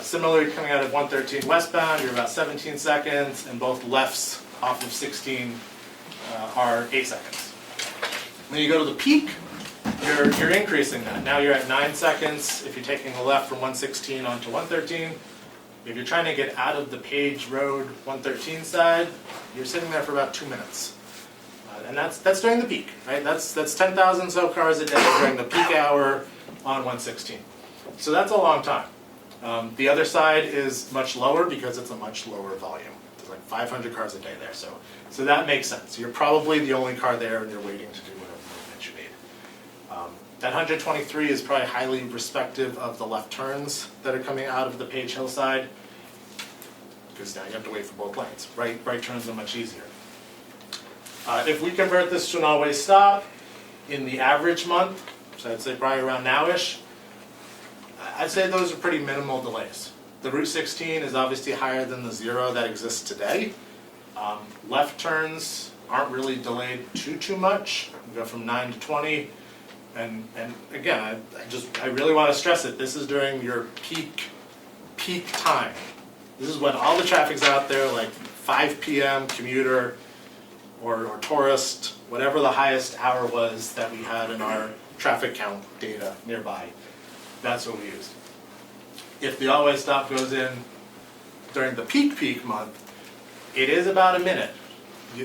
Similarly, coming out of 113 westbound, you're about 17 seconds, and both lefts off of 16 are 8 seconds. When you go to the peak, you're increasing that. Now you're at 9 seconds if you're taking the left from 116 onto 113. If you're trying to get out of the Page Road 113 side, you're sitting there for about 2 minutes. And that's during the peak, right? That's 10,000 so cars a day during the peak hour on 116. So that's a long time. The other side is much lower because it's a much lower volume. There's like 500 cars a day there, so that makes sense. You're probably the only car there and you're waiting to do whatever movement you need. That 123 is probably highly respective of the left turns that are coming out of the Page Hill side, because now you have to wait for both lanes. Right turns are much easier. If we convert this to an all-way stop in the average month, so I'd say probably around now-ish, I'd say those are pretty minimal delays. The Route 16 is obviously higher than the 0 that exists today. Left turns aren't really delayed too much. We go from 9 to 20. And again, I really want to stress it. This is during your peak time. This is when all the traffic's out there, like 5 p.m. commuter or tourist, whatever the highest hour was that we had in our traffic count data nearby. That's what we used. If the all-way stop goes in during the peak month, it is about a minute.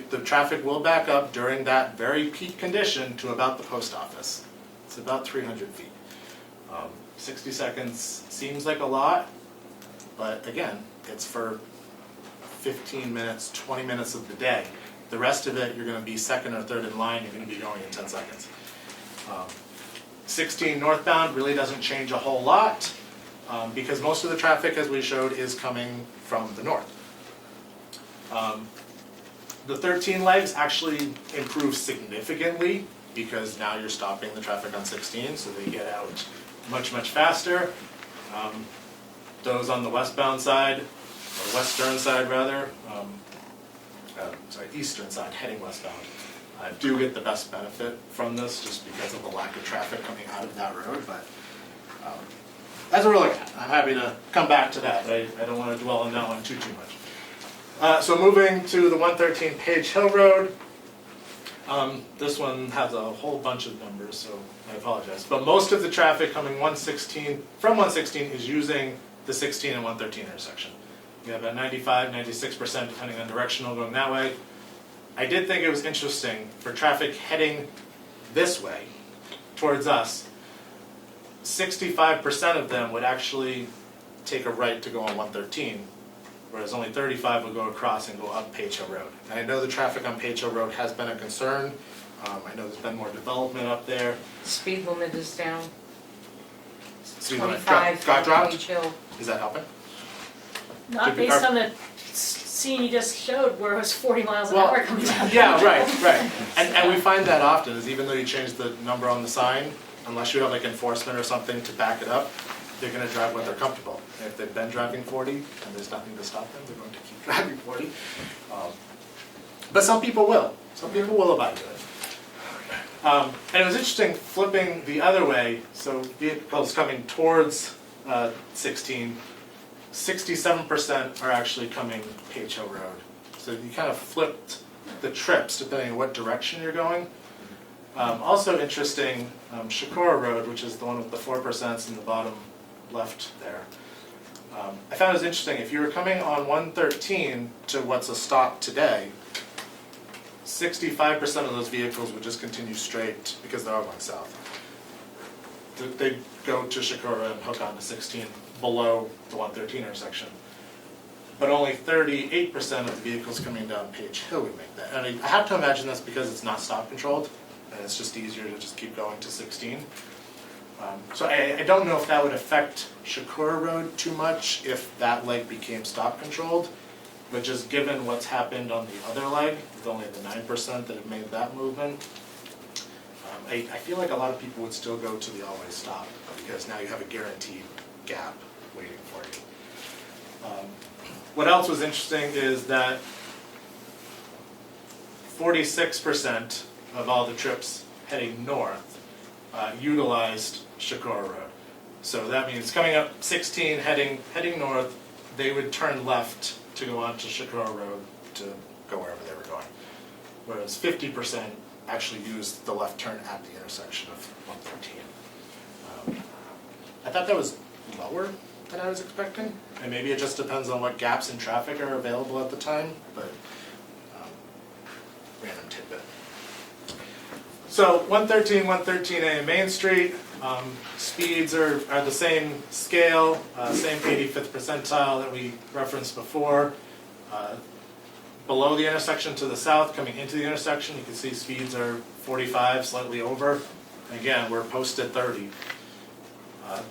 The traffic will back up during that very peak condition to about the post office. It's about 300 feet. 60 seconds seems like a lot, but again, it's for 15 minutes, 20 minutes of the day. The rest of it, you're going to be second or third in line, you're going to be going in 10 seconds. 16 northbound really doesn't change a whole lot, because most of the traffic, as we showed, is coming from the north. The 13 legs actually improve significantly, because now you're stopping the traffic on 16, so they get out much faster. Those on the westbound side, or western side rather, eastern side, heading westbound, do get the best benefit from this just because of the lack of traffic coming out of that road. But as we're looking at, I'm happy to come back to that. I don't want to dwell on that one too much. So moving to the 113 Page Hill Road. This one has a whole bunch of numbers, so I apologize. But most of the traffic coming from 116 is using the 16 and 113 intersection. We have about 95, 96% depending on directional going that way. I did think it was interesting for traffic heading this way towards us, 65% of them would actually take a right to go on 113, whereas only 35 would go across and go up Page Hill Road. And I know the traffic on Page Hill Road has been a concern. I know there's been more development up there. Speed limit is down. Speed limit 25 got on dropped? Page Hill. Is that helping? Not based on the scene you just showed where it was 40 miles an Well, hour coming down. Yeah, right. And we find that often, is even though you change the number on the sign, unless you have like enforcement or something to back it up, they're going to drive what they're comfortable. If they've been driving 40 and there's nothing to stop them, they're going to keep driving 40. But some people will. Some people will abide to it. And it was interesting flipping the other way, so vehicles coming towards 16, 67% are actually coming Page Hill Road. So you kind of flipped the trips depending on what direction you're going. Also interesting, Shakora Road, which is the one with the 4% in the bottom left there. I found it was interesting, if you were coming on 113 to what's a stop today, 65% of those vehicles would just continue straight because they're all going south. They'd go to Shakura and hook onto 16 below the 113 intersection. But only 38% of the vehicles coming down Page Hill would make that. And I have to imagine that's because it's not stop controlled, and it's just easier to just keep going to 16. So I don't know if that would affect Shakura Road too much if that leg became stop controlled, but just given what's happened on the other leg, with only the 9% that have made that movement, I feel like a lot of people would still go to the always stop because now you have a guaranteed gap waiting for you. What else was interesting is that 46% of all the trips heading north utilized Shakura Road. So that means coming up 16, heading north, they would turn left to go onto Shakura Road to go wherever they were going. Whereas 50% actually used the left turn at the intersection of 113. I thought that was lower than I was expecting, and maybe it just depends on what gaps in traffic are available at the time, but random tidbit. So 113, 113A Main Street, speeds are the same scale, same 85th percentile that we referenced before. Below the intersection to the south, coming into the intersection, you can see speeds are 45, slightly over. And again, we're posted 30.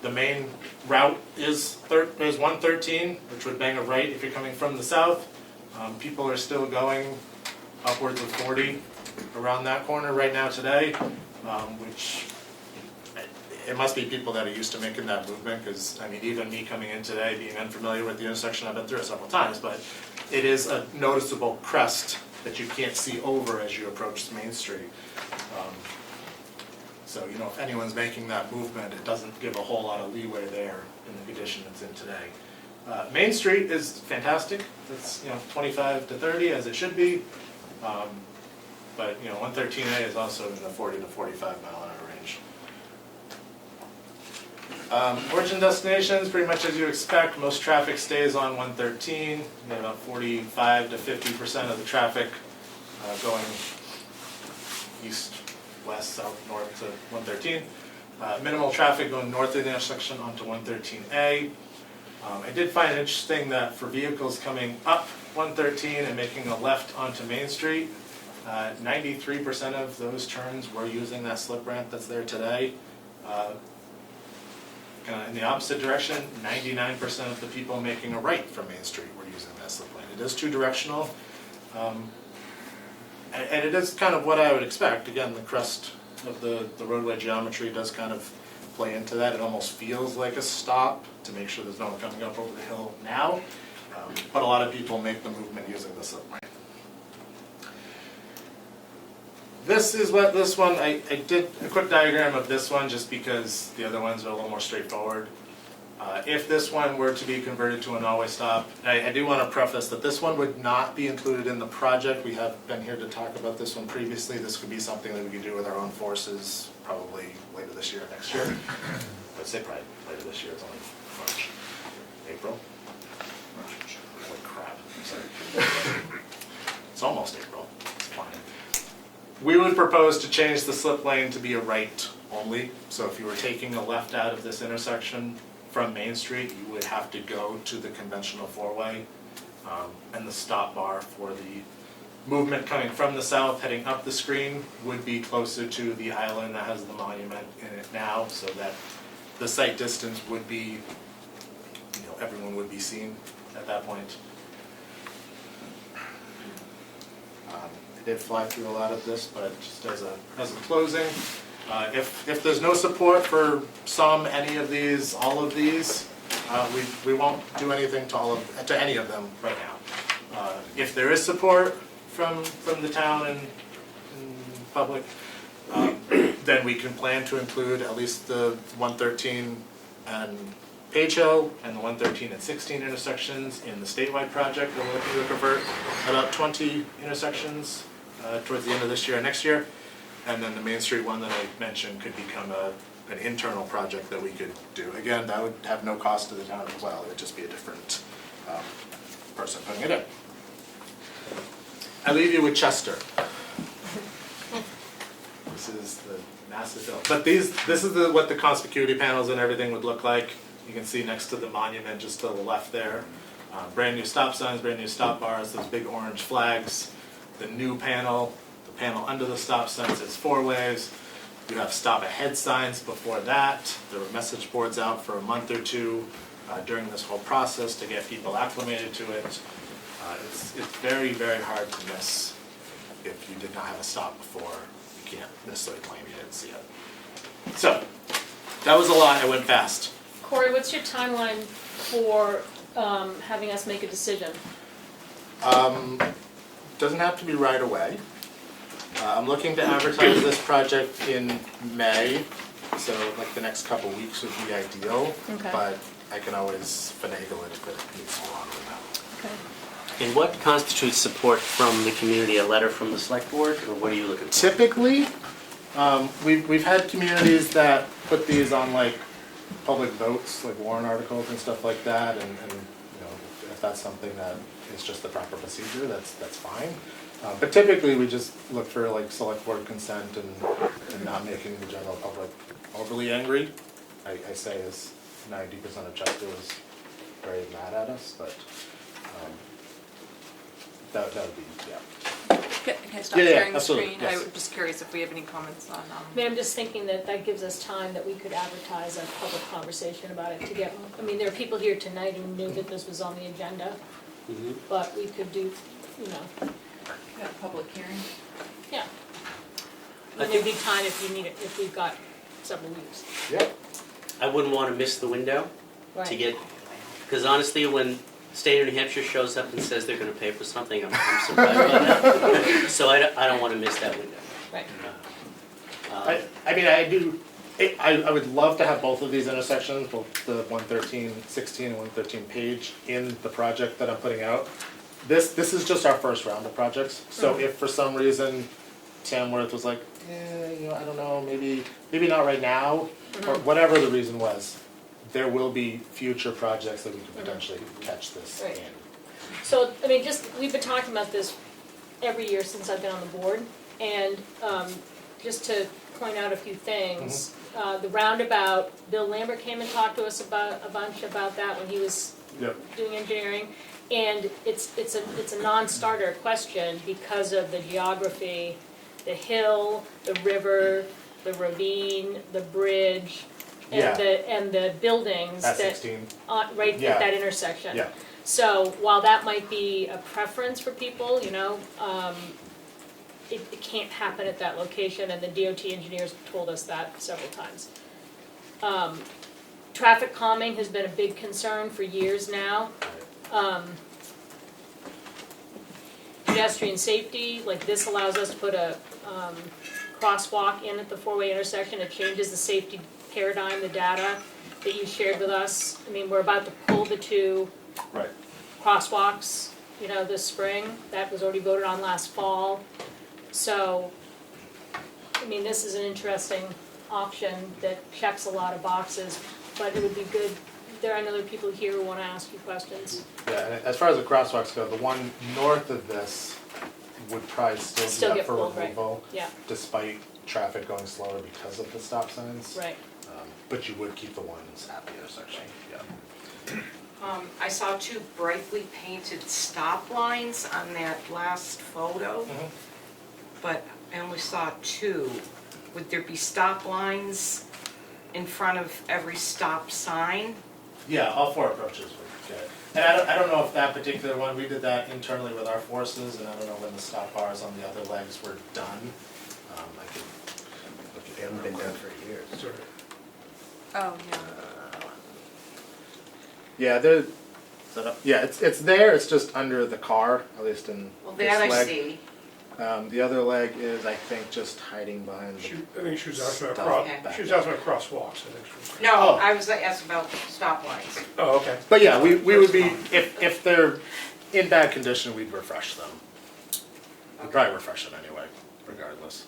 The main route is 113, which would bang a right if you're coming from the south. People are still going upwards of 40 around that corner right now today, which it must be people that are used to making that movement, because I mean, even me coming in today, being unfamiliar with the intersection, I've been through it several times, but it is a noticeable crest that you can't see over as you approach Main Street. So, you know, if anyone's making that movement, it doesn't give a whole lot of leeway there in the condition it's in today. Main Street is fantastic. It's, you know, 25 to 30 as it should be. But, you know, 113A is also in the 40 to 45 mile an hour range. Origin destinations, pretty much as you expect. Most traffic stays on 113. You get about 45 to 50% of the traffic going east, west, south, north to 113. Minimal traffic going north of the intersection onto 113A. I did find it interesting that for vehicles coming up 113 and making a left onto Main Street, 93% of those turns were using that slip ramp that's there today. In the opposite direction, 99% of the people making a right from Main Street were using that slip lane. It is two-directional, and it is kind of what I would expect. Again, the crest of the roadway geometry does kind of play into that. It almost feels like a stop to make sure there's no one coming up over the hill now, but a lot of people make the movement using the slip lane. This is what this one, I did a quick diagram of this one just because the other ones are a little more straightforward. If this one were to be converted to an always stop, I do want to preface that this one would not be included in the project. We have been here to talk about this one previously. This could be something that we could do with our own forces probably later this year or next year. I'd say probably later this year, it's only March, April. March. Holy crap, I'm sorry. It's almost April, it's fine. We would propose to change the slip lane to be a right only. So if you were taking a left out of this intersection from Main Street, you would have to go to the conventional four-way. And the stop bar for the movement coming from the south heading up the screen would be closer to the island that has the monument in it now, so that the sight distance would be, you know, everyone would be seen at that point. I did fly through a lot of this, but just as a closing, if there's no support for some, any of these, all of these, we won't do anything to any of them right now. If there is support from the town and public, then we can plan to include at least the 113 and Page Hill and the 113 and 16 intersections in the statewide project that we're looking to convert about 20 intersections towards the end of this year and next year. And then the Main Street one that I mentioned could become a an internal project that we could do. Again, that would have no cost to the town as well, it would just be a different person putting it in. I leave you with Chester. This is the massive hill. But this is what the conspicuity panels and everything would look like. You can see next to the monument, just to the left there. Brand new stop signs, brand new stop bars, those big orange flags. The new panel, the panel under the stop sign says 4 ways. You have stop ahead signs before that. There were message boards out for a month or two during this whole process to get people acclimated to it. It's very, very hard to miss if you did not have a stop before. You can't necessarily claim you didn't see it. So, that was a lot, I went fast. Corey, what's your timeline for having us make a decision? Doesn't have to be right away. I'm looking to advertise this project in May, so like the next couple weeks would be ideal. Okay. But I can always finagle it if it needs to be longer than that. Okay. And what constitutes support from the community? A letter from the select board, or what are you looking for? Typically, we've had communities that put these on like public votes, like warrant articles and stuff like that, and you know, if that's something that is just the proper procedure, that's fine. But typically, we just look for like select board consent and not making the general public overly angry. I say as 90% of Chester was very mad at us, but that would be, yeah. Can I stop Yeah, sharing the absolutely, screen? yes. I'm just curious if we have any comments on, I mean, I'm just thinking that gives us time that we could advertise a public conversation about it to get, I mean, there are people here tonight who knew that this was on the agenda, Mhm. but we could do, you know, a public hearing. yeah. I And there'd be time if you need it, if we've got several weeks. Yeah. I wouldn't want to miss the window to Right. get, because honestly, when state of New Hampshire shows up and says they're going to pay for something, I'm surprised by that. So I don't want to miss that window. Right. I mean, I would love to have both of these intersections, both the 113.16 and 113 page in the project that I'm putting out. This is just our first round of projects, so if for some reason Tamworth was like, you know, I don't know, maybe not right now, or whatever the reason was, there will be future projects that we could potentially catch this Right. in. So, I mean, we've been talking about this every year since I've been on the board, and just to point out a few things, the roundabout, Bill Lambert came and talked to us about a bunch about that when he was Yep. doing engineering, and it's a non-starter question because of the geography, the hill, the river, the ravine, the bridge, Yeah. and the buildings At that 16. right Yeah. at that intersection. Yeah. So while that might be a preference for people, you know, it can't happen at that location, and the DOT engineers told us that several times. Traffic calming has been a big concern for years now. Pedestrian safety, like this allows us to put a crosswalk in at the four-way intersection. It changes the safety paradigm, the data that you shared with us. I mean, we're about to pull the 2 Right. crosswalks, you know, this spring. That was already voted on last fall. So, I mean, this is an interesting option that checks a lot of boxes, but it would be good. I know there are people here who want to ask you questions. Yeah, and as far as the crosswalks go, the one north of this would probably still be Get up for pulled, right? removal, Yeah, despite traffic going slower because of the stop signs. right. But you would keep the ones at the intersection, yeah. I saw 2 brightly painted stop lines on that last photo, but I only saw 2. Would there be stop lines in front of every stop sign? Yeah, all 4 approaches would get it. And I don't know if that particular one, we did that internally with our forces, and I don't know when the stop bars on the other legs were done. I could look at it real quick. for years. Oh, yeah. Yeah, it's there, it's just under the car, at least in Well, this that I leg. see. The other leg is, I think, just hiding behind the I think she was asking about stuff Okay. back she was there. asking about crosswalks, I think she was. No, Oh. I was asking about stop lines. Oh, okay. But yeah, we would be, if they're in bad condition, we'd refresh them. We'd probably refresh them anyway, regardless.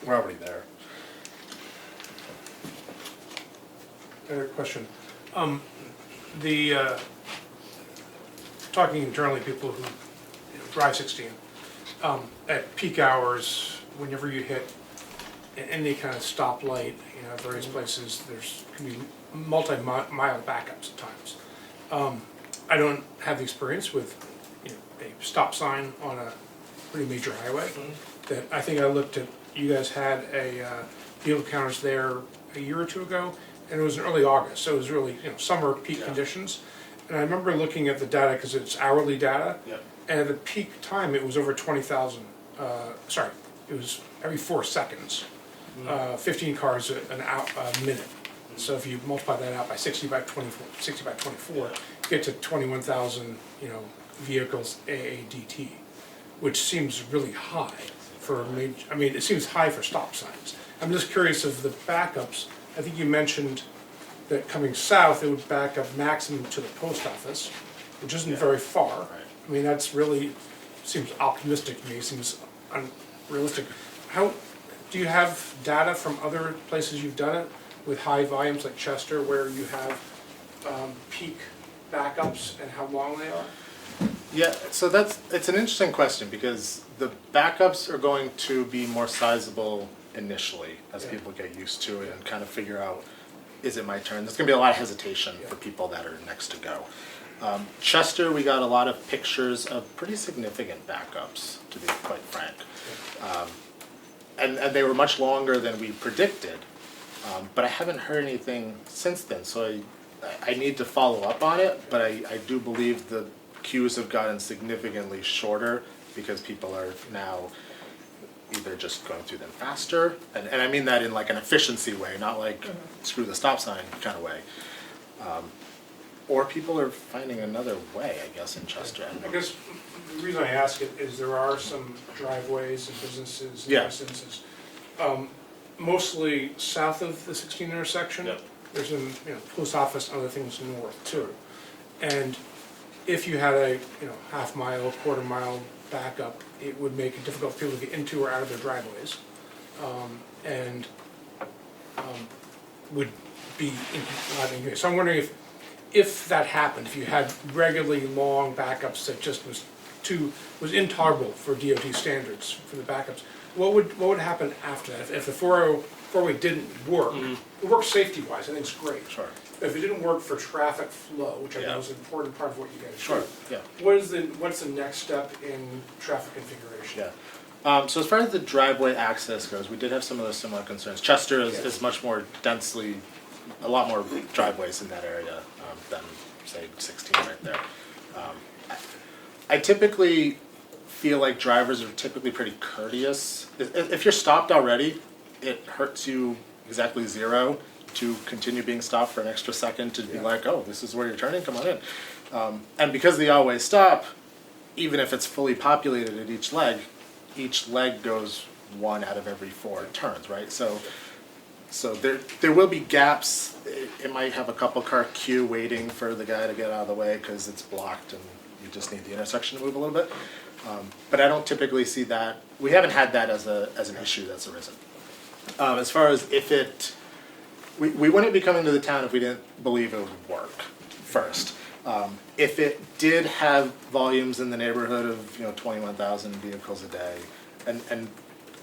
We're already there. I had a question. Talking internally, people who drive 16, at peak hours, whenever you hit any kind of stoplight, various places, there's can be multi-mile backups at times. I don't have the experience with a stop sign on a pretty major highway. That I think I looked at. You guys had a vehicle counters there a year or two ago, and it was in early August, so it was really summer peak conditions. And I remember looking at the data because it's hourly data, and at the peak time it was over 20,000. Sorry, it was every 4 seconds, 15 cars a minute. So if you multiply that out by 60 by 24, you get to 21,000 vehicles AADT, which seems really high for major. I mean, it seems high for stop signs. I'm just curious of the backups. I think you mentioned that coming south, it would back up maximum to the post office, which isn't very far. I mean, that's really, seems optimistic to me, seems unrealistic. How, do you have data from other places you've done it with high volumes like Chester where you have peak backups and how long they are? Yeah, so it's an interesting question because the backups are going to be more sizable initially as people get used to it and kind of figure out, is it my turn? There's going to be a lot of hesitation for people that are next to go. Chester, we got a lot of pictures of pretty significant backups, to be quite frank. And they were much longer than we predicted, but I haven't heard anything since then, so I need to follow up on it, but I do believe the queues have gotten significantly shorter because people are now either just going through them faster, and I mean that in like an efficiency way, not like screw the stop sign kind of way. Or people are finding another way, I guess, in Chester. I guess the reason I ask it is there are some driveways and businesses and residences, mostly south of the 16 intersection. There's some post office and other things north too. And if you had a half mile, quarter mile backup, it would make it difficult for people to get into or out of their driveways, and would be inconvenient. So I'm wondering if that happened, if you had regularly long backups that just was intolerable for DOT standards for the backups, what would happen after that? If the 4-way didn't work, it works safety-wise, I think it's great. Sure. If it didn't work for traffic flow, which I know is an important part of what you guys do. Yeah. What's the next step in traffic configuration? Yeah. So as far as the driveway access goes, we did have some of those similar concerns. Chester is much more densely, a lot more driveways in that area than, say, 16 right there. I typically feel like drivers are typically pretty courteous. If you're stopped already, it hurts you exactly zero to continue being stopped for an extra second to be like, oh, this is where you're turning, come on in. And because they always stop, even if it's fully populated at each leg goes 1 out of every 4 turns, right? So there will be gaps. It might have a couple car queue waiting for the guy to get out of the way because it's blocked and you just need the intersection to move a little bit. But I don't typically see that. We haven't had that as an issue that's arisen. As far as if it, we wouldn't be coming to the town if we didn't believe it would work first. If it did have volumes in the neighborhood of 21,000 vehicles a day, and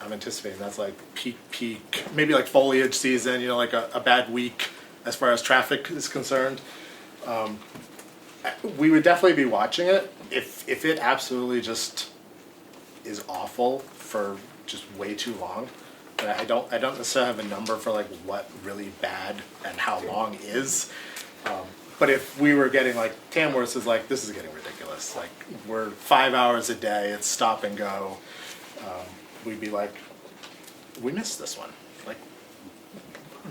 I'm anticipating that's like peak, maybe like foliage season, like a bad week as far as traffic is concerned, we would definitely be watching it. If it absolutely just is awful for just way too long, and I don't necessarily have a number for like what really bad and how long is. But if we were getting like Tamworth is like, this is getting ridiculous. Like we're 5 hours a day, it's stop and go. We'd be like, we missed this one. Like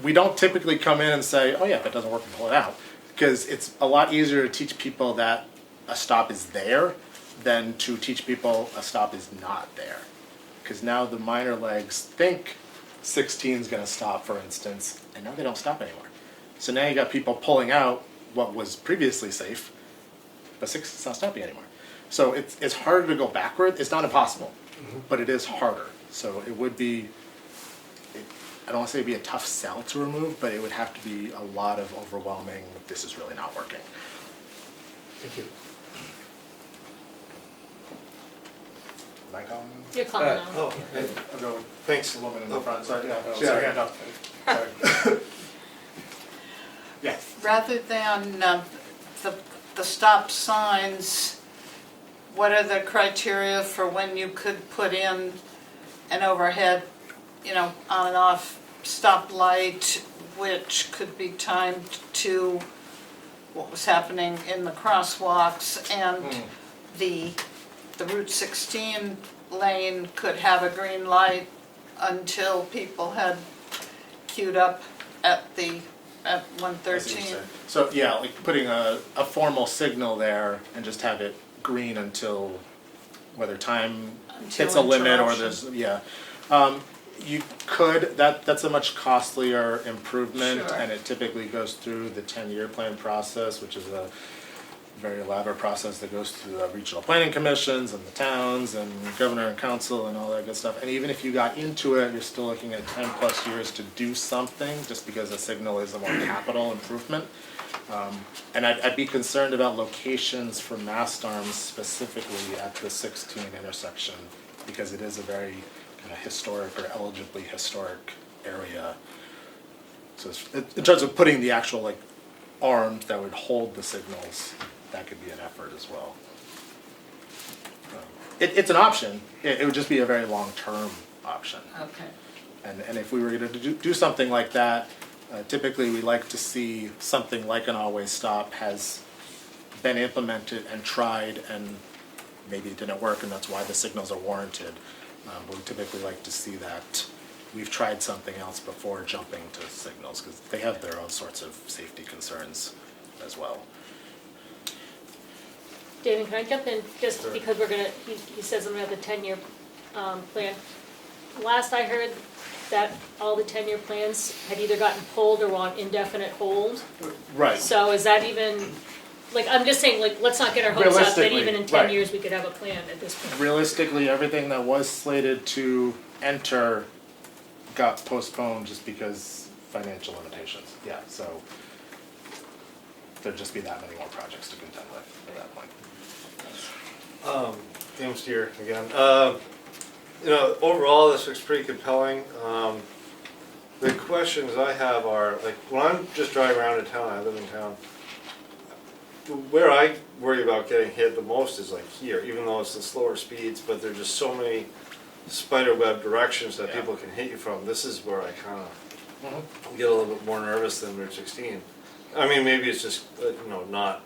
we don't typically come in and say, oh yeah, if it doesn't work, pull it out. Because it's a lot easier to teach people that a stop is there than to teach people a stop is not there. Because now the minor legs think 16 is going to stop, for instance, and now they don't stop anymore. So now you got people pulling out what was previously safe, but 6 is not stopping anymore. So it's harder to go backward. It's not impossible, but it is harder. So it would be, I don't want to say it'd be a tough sell to remove, but it would have to be a lot of overwhelming, this is really not working. Thank you. Am I calling? You're calling now. Oh, I'll go with thanks. the woman in the front, sorry, yeah, Oh, she had her sorry. hand up. Sorry. Yeah. Rather than the stop signs, what are the criteria for when you could put in an overhead, on and off stoplight, which could be timed to what was happening in the crosswalks, and the Route 16 lane could have a green light until people had queued up at I see what you're 113. saying. So, yeah, like putting a formal signal there and just have it green until, whether time Until hits a limit or interruption. there's, you could, that's a much costlier improvement, Sure. and it typically goes through the 10-year plan process, which is a very elaborate process that goes through the regional planning commissions and the towns and governor and council and all that good stuff. And even if you got into it, you're still looking at 10+ years to do something, just because a signal is a more capital improvement. And I'd be concerned about locations for mast arms specifically at the 16 intersection, because it is a very kind of historic or eligibly historic area. So in terms of putting the actual like arms that would hold the signals, that could be an effort as well. It's an option. It would just be a very long-term option. Okay. And if we were going to do something like that, typically we like to see something like an always stop has been implemented and tried, and maybe it didn't work, and that's why the signals are warranted. But we typically like to see that we've tried something else before jumping to signals, because they have their own sorts of safety concerns as well. David, can I jump in, just because he says something about the 10-year plan. Last I heard that all the 10-year plans had either gotten pulled or were on indefinite hold. Right. So is that even, I'm just saying, let's not get our hopes up that Realistically, even in 10 right. years we could have a plan at this point. Realistically, everything that was slated to enter got postponed just because financial limitations. Yeah, so there'd just be that many more projects to contend with at that point. Tim Steer again. Overall, this looks pretty compelling. The questions I have are, like, when I'm just driving around in town, I live in town, where I worry about getting hit the most is like here, even though it's the slower speeds, but there's just so many spider web directions that people can hit you from. This is where I kind of get a little bit more nervous than Route 16. I mean, maybe it's just, not,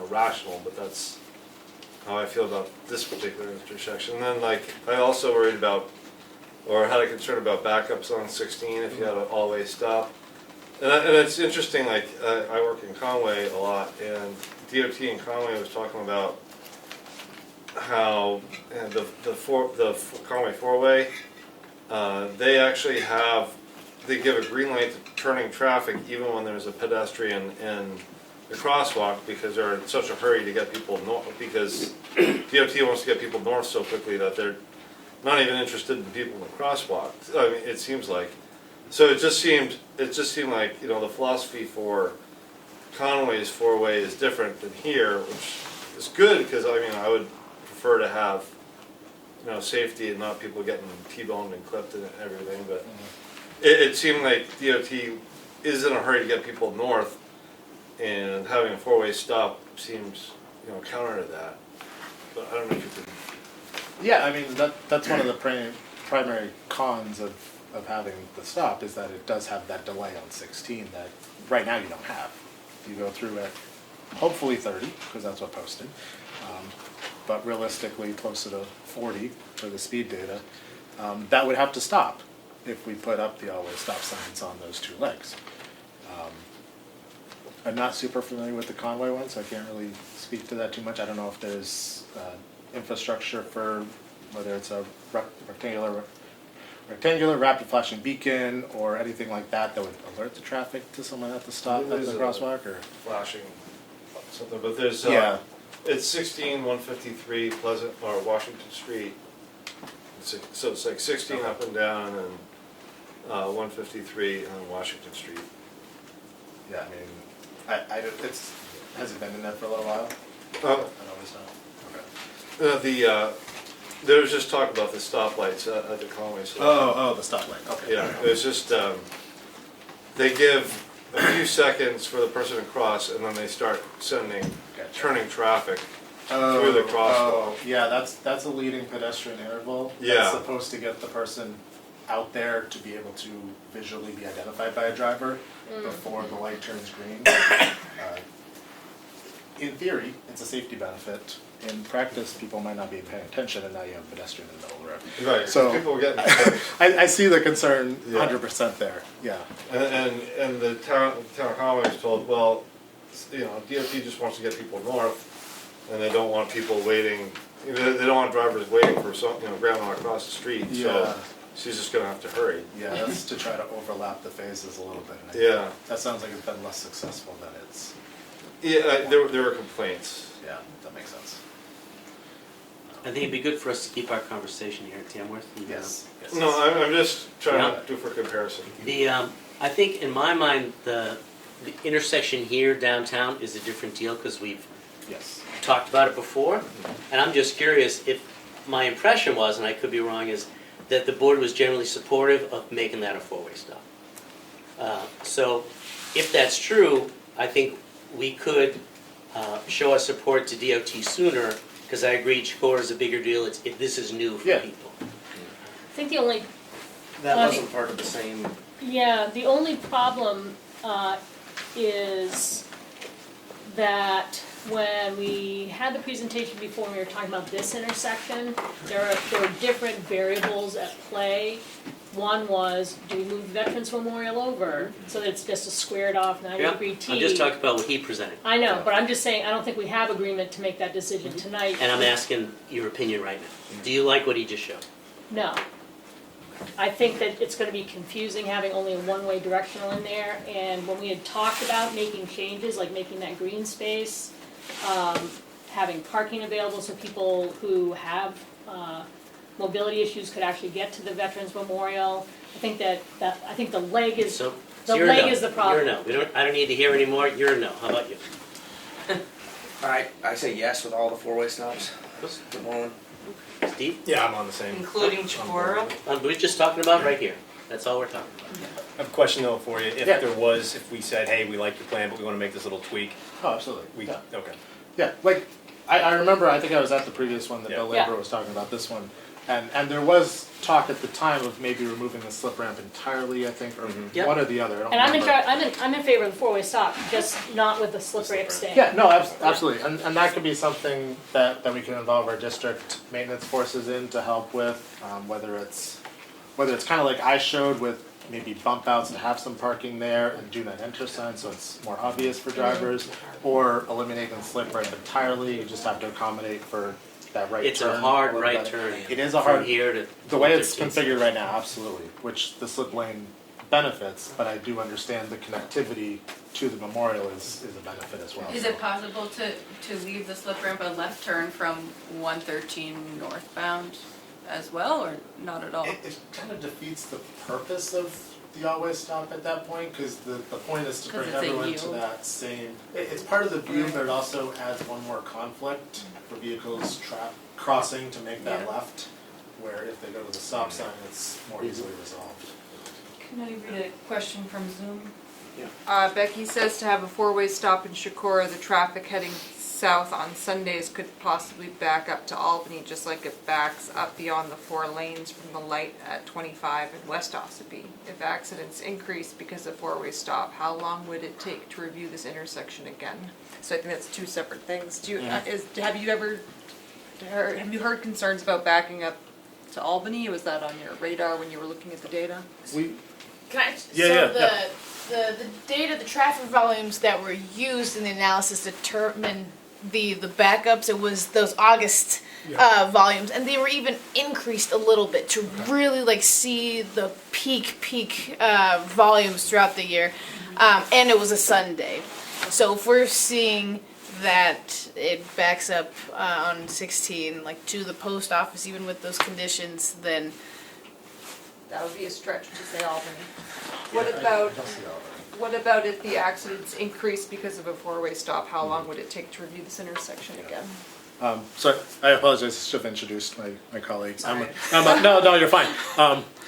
rational, but that's how I feel about this particular intersection. And then, I also worried about, or had a concern about backups on 16 if you had an all-way stop. And it's interesting, I work in Conway a lot, and DOT in Conway was talking about how the Conway four-way, they actually they give a green light to turning traffic even when there's a pedestrian in the crosswalk, because they're in such a hurry to get people north, because DOT wants to get people north so quickly that they're not even interested in people in the crosswalk. I mean, it seems like. So it just seemed like, the philosophy for Conway's four-way is different than here, which is good, because I would prefer to have, safety and not people getting T-boned and clipped and everything, but it seemed like DOT is in a hurry to get people north, and having a four-way stop seems, counter to that. But I don't know if you could. Yeah, I mean, that's one of the primary cons of having the stop, is that it does have that delay on 16 that right now you don't have. You go through at hopefully 30, because that's what posted, but realistically closer to 40 for the speed data. That would have to stop if we put up the always stop signs on those two legs. I'm not super familiar with the Conway one, so I can't really speak to that too much. I don't know if there's infrastructure for whether it's a rectangular rapid flashing beacon or anything like that would alert the traffic to someone at the stop at the crosswalk, or Flashing something, but there's, it's 15153 Pleasant, or Washington Street. So it's like 16 up and down, and 153 on Washington Street. Yeah, I mean, has it been in there for a little while? Uh, I always know. Okay. There was just talk about the stoplights at the Conway. Oh, the stoplight, okay. Yeah, it was just, they give a few seconds for the person to cross, and then they start turning traffic through the crosswalk. Yeah, that's a leading pedestrian interval. Yeah. That's supposed to get the person out there to be able to visually be identified by a driver before the light turns green. In theory, it's a safety benefit. In practice, people might not be paying attention, and now you have a pedestrian in the middle of the road. Right, So people get. I see the concern Yeah. 100% there, yeah. And the town of Conway is told, well, DOT just wants to get people north, and they don't want people waiting, they don't want drivers waiting for grandma across the street, Yeah. so she's just gonna have to hurry. Yeah, that's to try to overlap the phases a little bit. And I think Yeah. that sounds like it's been less successful than it's, Yeah, there were complaints. yeah, that makes sense. I think it'd be good for us to keep our conversation here at Tamworth. And, Yes. No, I'm just trying Yeah. to do for comparison. I think in my mind, the intersection here downtown is a different deal because we've Yes. talked about it before. And I'm just curious if my impression was, and I could be wrong, is that the board was generally supportive of making that a four-way stop. So if that's true, I think we could show our support to DOT sooner, because I agree Chicora is a bigger deal. This is new for Yeah. people. I think the only, That Well, wasn't part of the same. yeah, the only problem is that when we had the presentation before, we were talking about this intersection, there were different variables at play. One was, do we move Veterans Memorial over so that it's just a squared off 90-degree T? I'm just talking about what he presented. I know, but I'm just saying, I don't think we have agreement to make that decision tonight. And I'm asking your opinion right now. Do you like what he just showed? No. I think that it's gonna be confusing having only a one-way directional in there, and when we had talked about making changes, like making that green space, having parking available so people who have, mobility issues could actually get to the Veterans Memorial, I think I think the leg is, So the you're a leg no. is the problem. You're a no. I don't need to hear anymore. You're a no. How about you? I say yes with all the four-way stops. Good morning. Steve? Yeah, I'm on the same. Including Chicora? We're just talking about right here. That's all we're talking about. I have a question though for you. If Yeah. if we said, hey, we like your plan, but we want to make this little tweak, Oh, absolutely. Yeah. okay. Yeah, like, I remember, I think I was at the previous one that Yeah. Bill Labor was talking about, this one. And there was talk at the time of maybe removing the slip ramp entirely, I think, or Yep. one or the other, I don't And remember. I'm in favor of the four-way stop, just not with the slip ramp staying. Yeah, no, absolutely, and that could be something that we can involve our district maintenance forces in to help with, whether it's kind of like I showed with maybe bump outs and have some parking there and do that enter sign so it's more obvious for drivers, or eliminating the slip ramp entirely, you just have to accommodate for that right turn. It's a hard little right bit. turn. It is a hard, From here to. the way it's 13th. configured right now, absolutely, which the slip lane benefits, but I do understand the connectivity to the memorial is a benefit as well. Is it possible to leave the slip ramp a left turn from 113 northbound as well, or not at all? It kind of defeats the purpose of the always stop at that point, because the point is to 'Cause bring it's a everyone to yield. that same, it's part of the view, but it also adds one more conflict for vehicles crossing to make that Yeah. left, where if they go to the stop sign, it's more easily resolved. Can I read a question from Zoom? Yeah. Becky says to have a four-way stop in Chicora, the traffic heading south on Sundays could possibly back up to Albany, just like it backs up beyond the 4 lanes from the light at 25 in West Ossipee. If accidents increase because of four-way stop, how long would it take to review this intersection again? So I think that's two separate things. Have you heard concerns about backing up to Albany? Was that on your radar when you were looking at the data? We, Can I, Yeah, so yeah, the data, the traffic volumes that were used in the analysis determined the backups, it was those August volumes, and they were even increased a little bit to really like see the peak volumes throughout the year, and it was a Sunday. So if we're seeing that it backs up on 16, like to the post office, even with those conditions, then that would be a stretch to say Albany. What about if the accidents increase because of a four-way stop, how long would it take to review this intersection again? So I apologize, I should have introduced my colleague. Sorry. No, you're fine.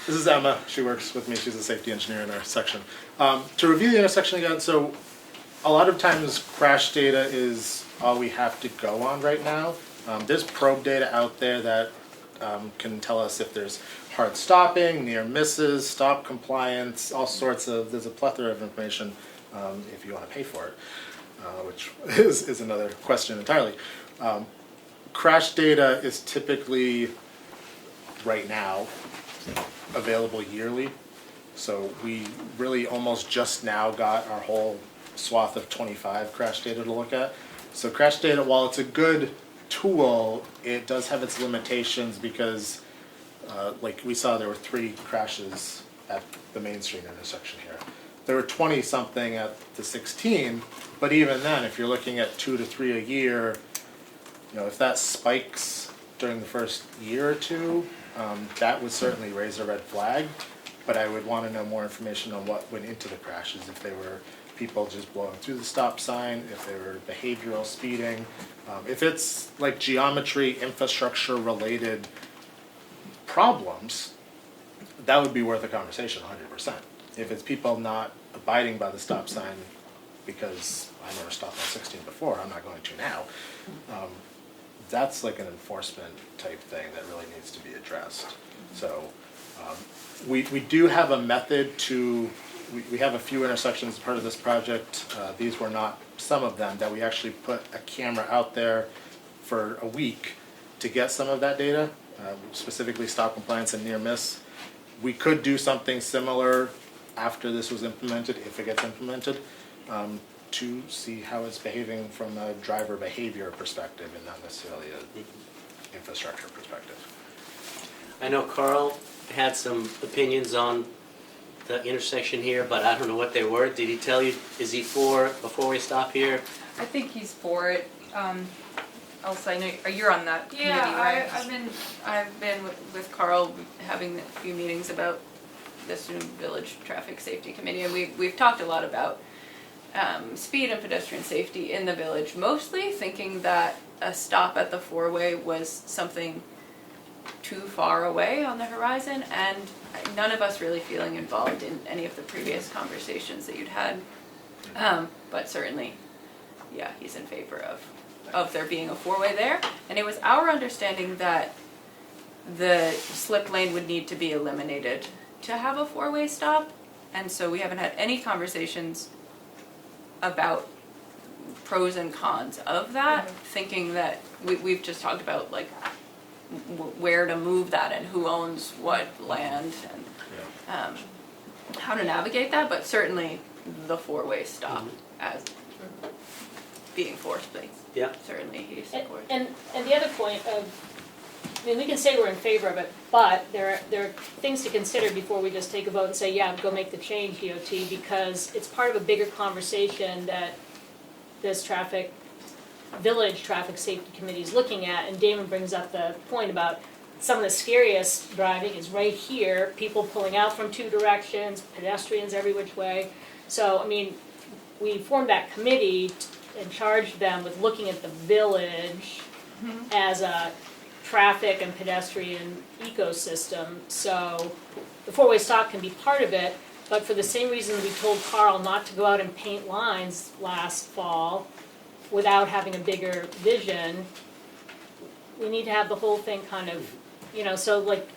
This is Emma, she works with me, she's a safety engineer in our section. To review the intersection again, so a lot of times crash data is all we have to go on right now. There's probe data out there that can tell us if there's hard stopping, near misses, stop compliance, all sorts of, there's a plethora of information if you want to pay for it, which is another question entirely. Crash data is typically, right now, available yearly. So we really almost just now got our whole swath of 25 crash data to look at. So crash data, while it's a good tool, it does have its limitations because like we saw there were 3 crashes at the Main Street intersection here. There were 20 something at the 16, but even then, if you're looking at 2 to 3 a year, you know, if that spikes during the first year or two, that would certainly raise a red flag. But I would want to know more information on what went into the crashes, if they were people just blowing through the stop sign, if they were behavioral speeding. If it's like geometry, infrastructure related problems, that would be worth a conversation 100%. If it's people not abiding by the stop sign because I never stopped on 16 before, I'm not going to now. That's like an enforcement type thing that really needs to be addressed. So we do have a method to, we have a few intersections as part of this project. These were not some of them, that we actually put a camera out there for a week to get some of that data, specifically stop compliance and near miss. We could do something similar after this was implemented, if it gets implemented, to see how it's behaving from a driver behavior perspective and not necessarily an infrastructure perspective. I know Carl had some opinions on the intersection here, but I don't know what they were. Did he tell you, is he for a four-way stop here? I think he's for it. Also, I know you're on that committee, right? I've been with Carl having a few meetings about this new village traffic safety committee, and we've talked a lot about speed and pedestrian safety in the village, mostly thinking that a stop at the four-way was something too far away on the horizon, and none of us really feeling involved in any of the previous conversations that you'd had. But certainly, yeah, he's in favor of there being a four-way there. And it was our understanding that the slip lane would need to be eliminated to have a four-way stop. And so we haven't had any conversations about pros and cons of that, thinking that we've just talked about like where to move that and who owns what land and how to navigate that, but certainly the four-way stop as being force-based. Yeah. Certainly he supports. And the other point of, I mean, we can say we're in favor of it, but there are things to consider before we just take a vote and say, yeah, go make the change, DOT, because it's part of a bigger conversation that this village traffic safety committee is looking at. And Damon brings up the point about some of the scariest driving is right here, people pulling out from 2 directions, pedestrians every which way. So, I mean, we formed that committee and charged them with looking at the village as a traffic and pedestrian ecosystem. So the four-way stop can be part of it, but for the same reason we told Carl not to go out and paint lines last fall without having a bigger vision, we need to have the whole thing kind of, so like,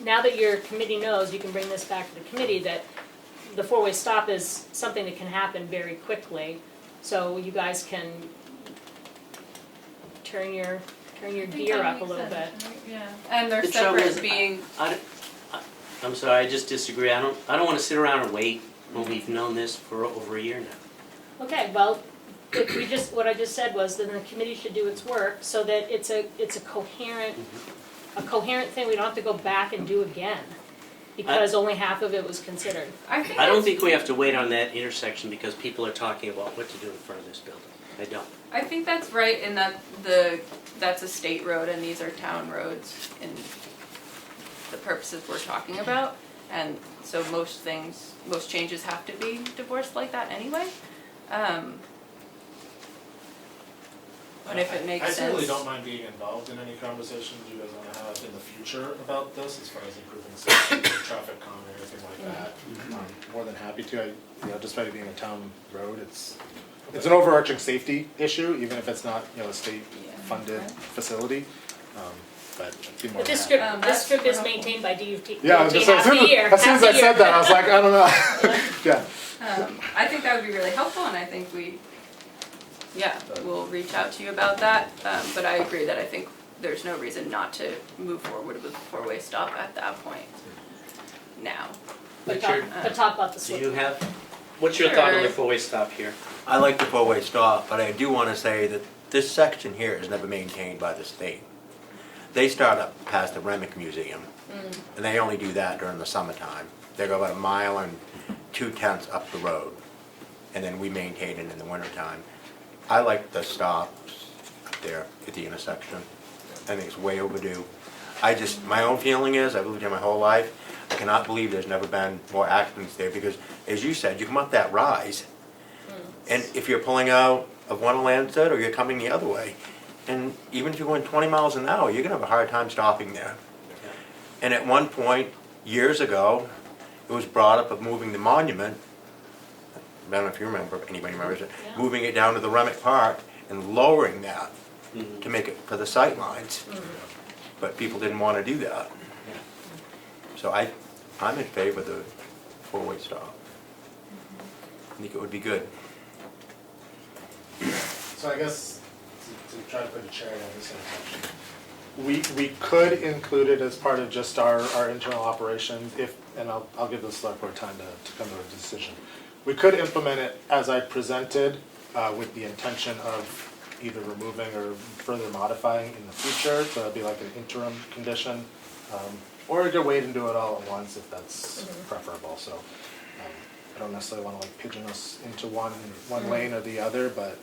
now that your committee knows, you can bring this back to the committee, that the four-way stop is something that can happen very quickly. So you guys can turn your gear up a little bit. Yeah, and they're The trouble separate is, being. I'm sorry, I just disagree. I don't want to sit around and wait when we've known this for over a year now. Okay, well, what I just said was then the committee should do its work so that it's a coherent thing. We don't have to go back and do again because only half of it was considered. I don't think we have to wait on that intersection because people are talking about what to do in front of this building. I don't. I think that's right in that that's a state road and these are town roads in the purposes we're talking about. And so most changes have to be divorced like that anyway. But if it makes I sense. certainly don't mind being involved in any conversations you guys want to have in the future about this, as far as improving safety, traffic calm, or anything like that. More than happy to. Despite it being a town road, it's an overarching safety issue, even if it's not, a state-funded facility. But I'd be more But this than strip, happy. this strip is maintained by DOT. Yeah, I was DOT just half the year. as soon as I half the said year. that, I was like, I don't know. Yeah. I think that would be really helpful, and I think we'll reach out to you about that. But I agree that I think there's no reason not to move forward with a four-way stop at that point now. But talk about the Do slip. you have, what's your thought on the Sure. four-way stop here? I like the four-way stop, but I do want to say that this section here is never maintained by the state. They start up past the Remick Museum, and they only do that during the summertime. They go about 1.2 miles up the road, and then we maintain it in the wintertime. I like the stops up there at the intersection. I think it's way overdue. My own feeling is, I've lived here my whole life, I cannot believe there's never been more accidents there, because, as you said, you come up that rise, and if you're pulling out of one Lancet or you're coming the other way, and even if you're going 20 miles an hour, you're gonna have a hard time stopping there. And at one point, years ago, it was brought up of moving the monument, I don't know if you remember, if anybody remembers it, moving it down to the Remick Park and lowering that to make it for the sight lines. But people didn't want to do that. So I'm in favor of the four-way stop. I think it would be good. So I guess to try to put a cherry on this intersection, we could include it as part of just our internal operations and I'll give the select board time to come to a decision. We could implement it as I presented with the intention of either removing or further modifying in the future, so it'd be like an interim condition. Or we could wait and do it all at once if that's preferable, so. I don't necessarily want to pigeon us into one lane or the other, but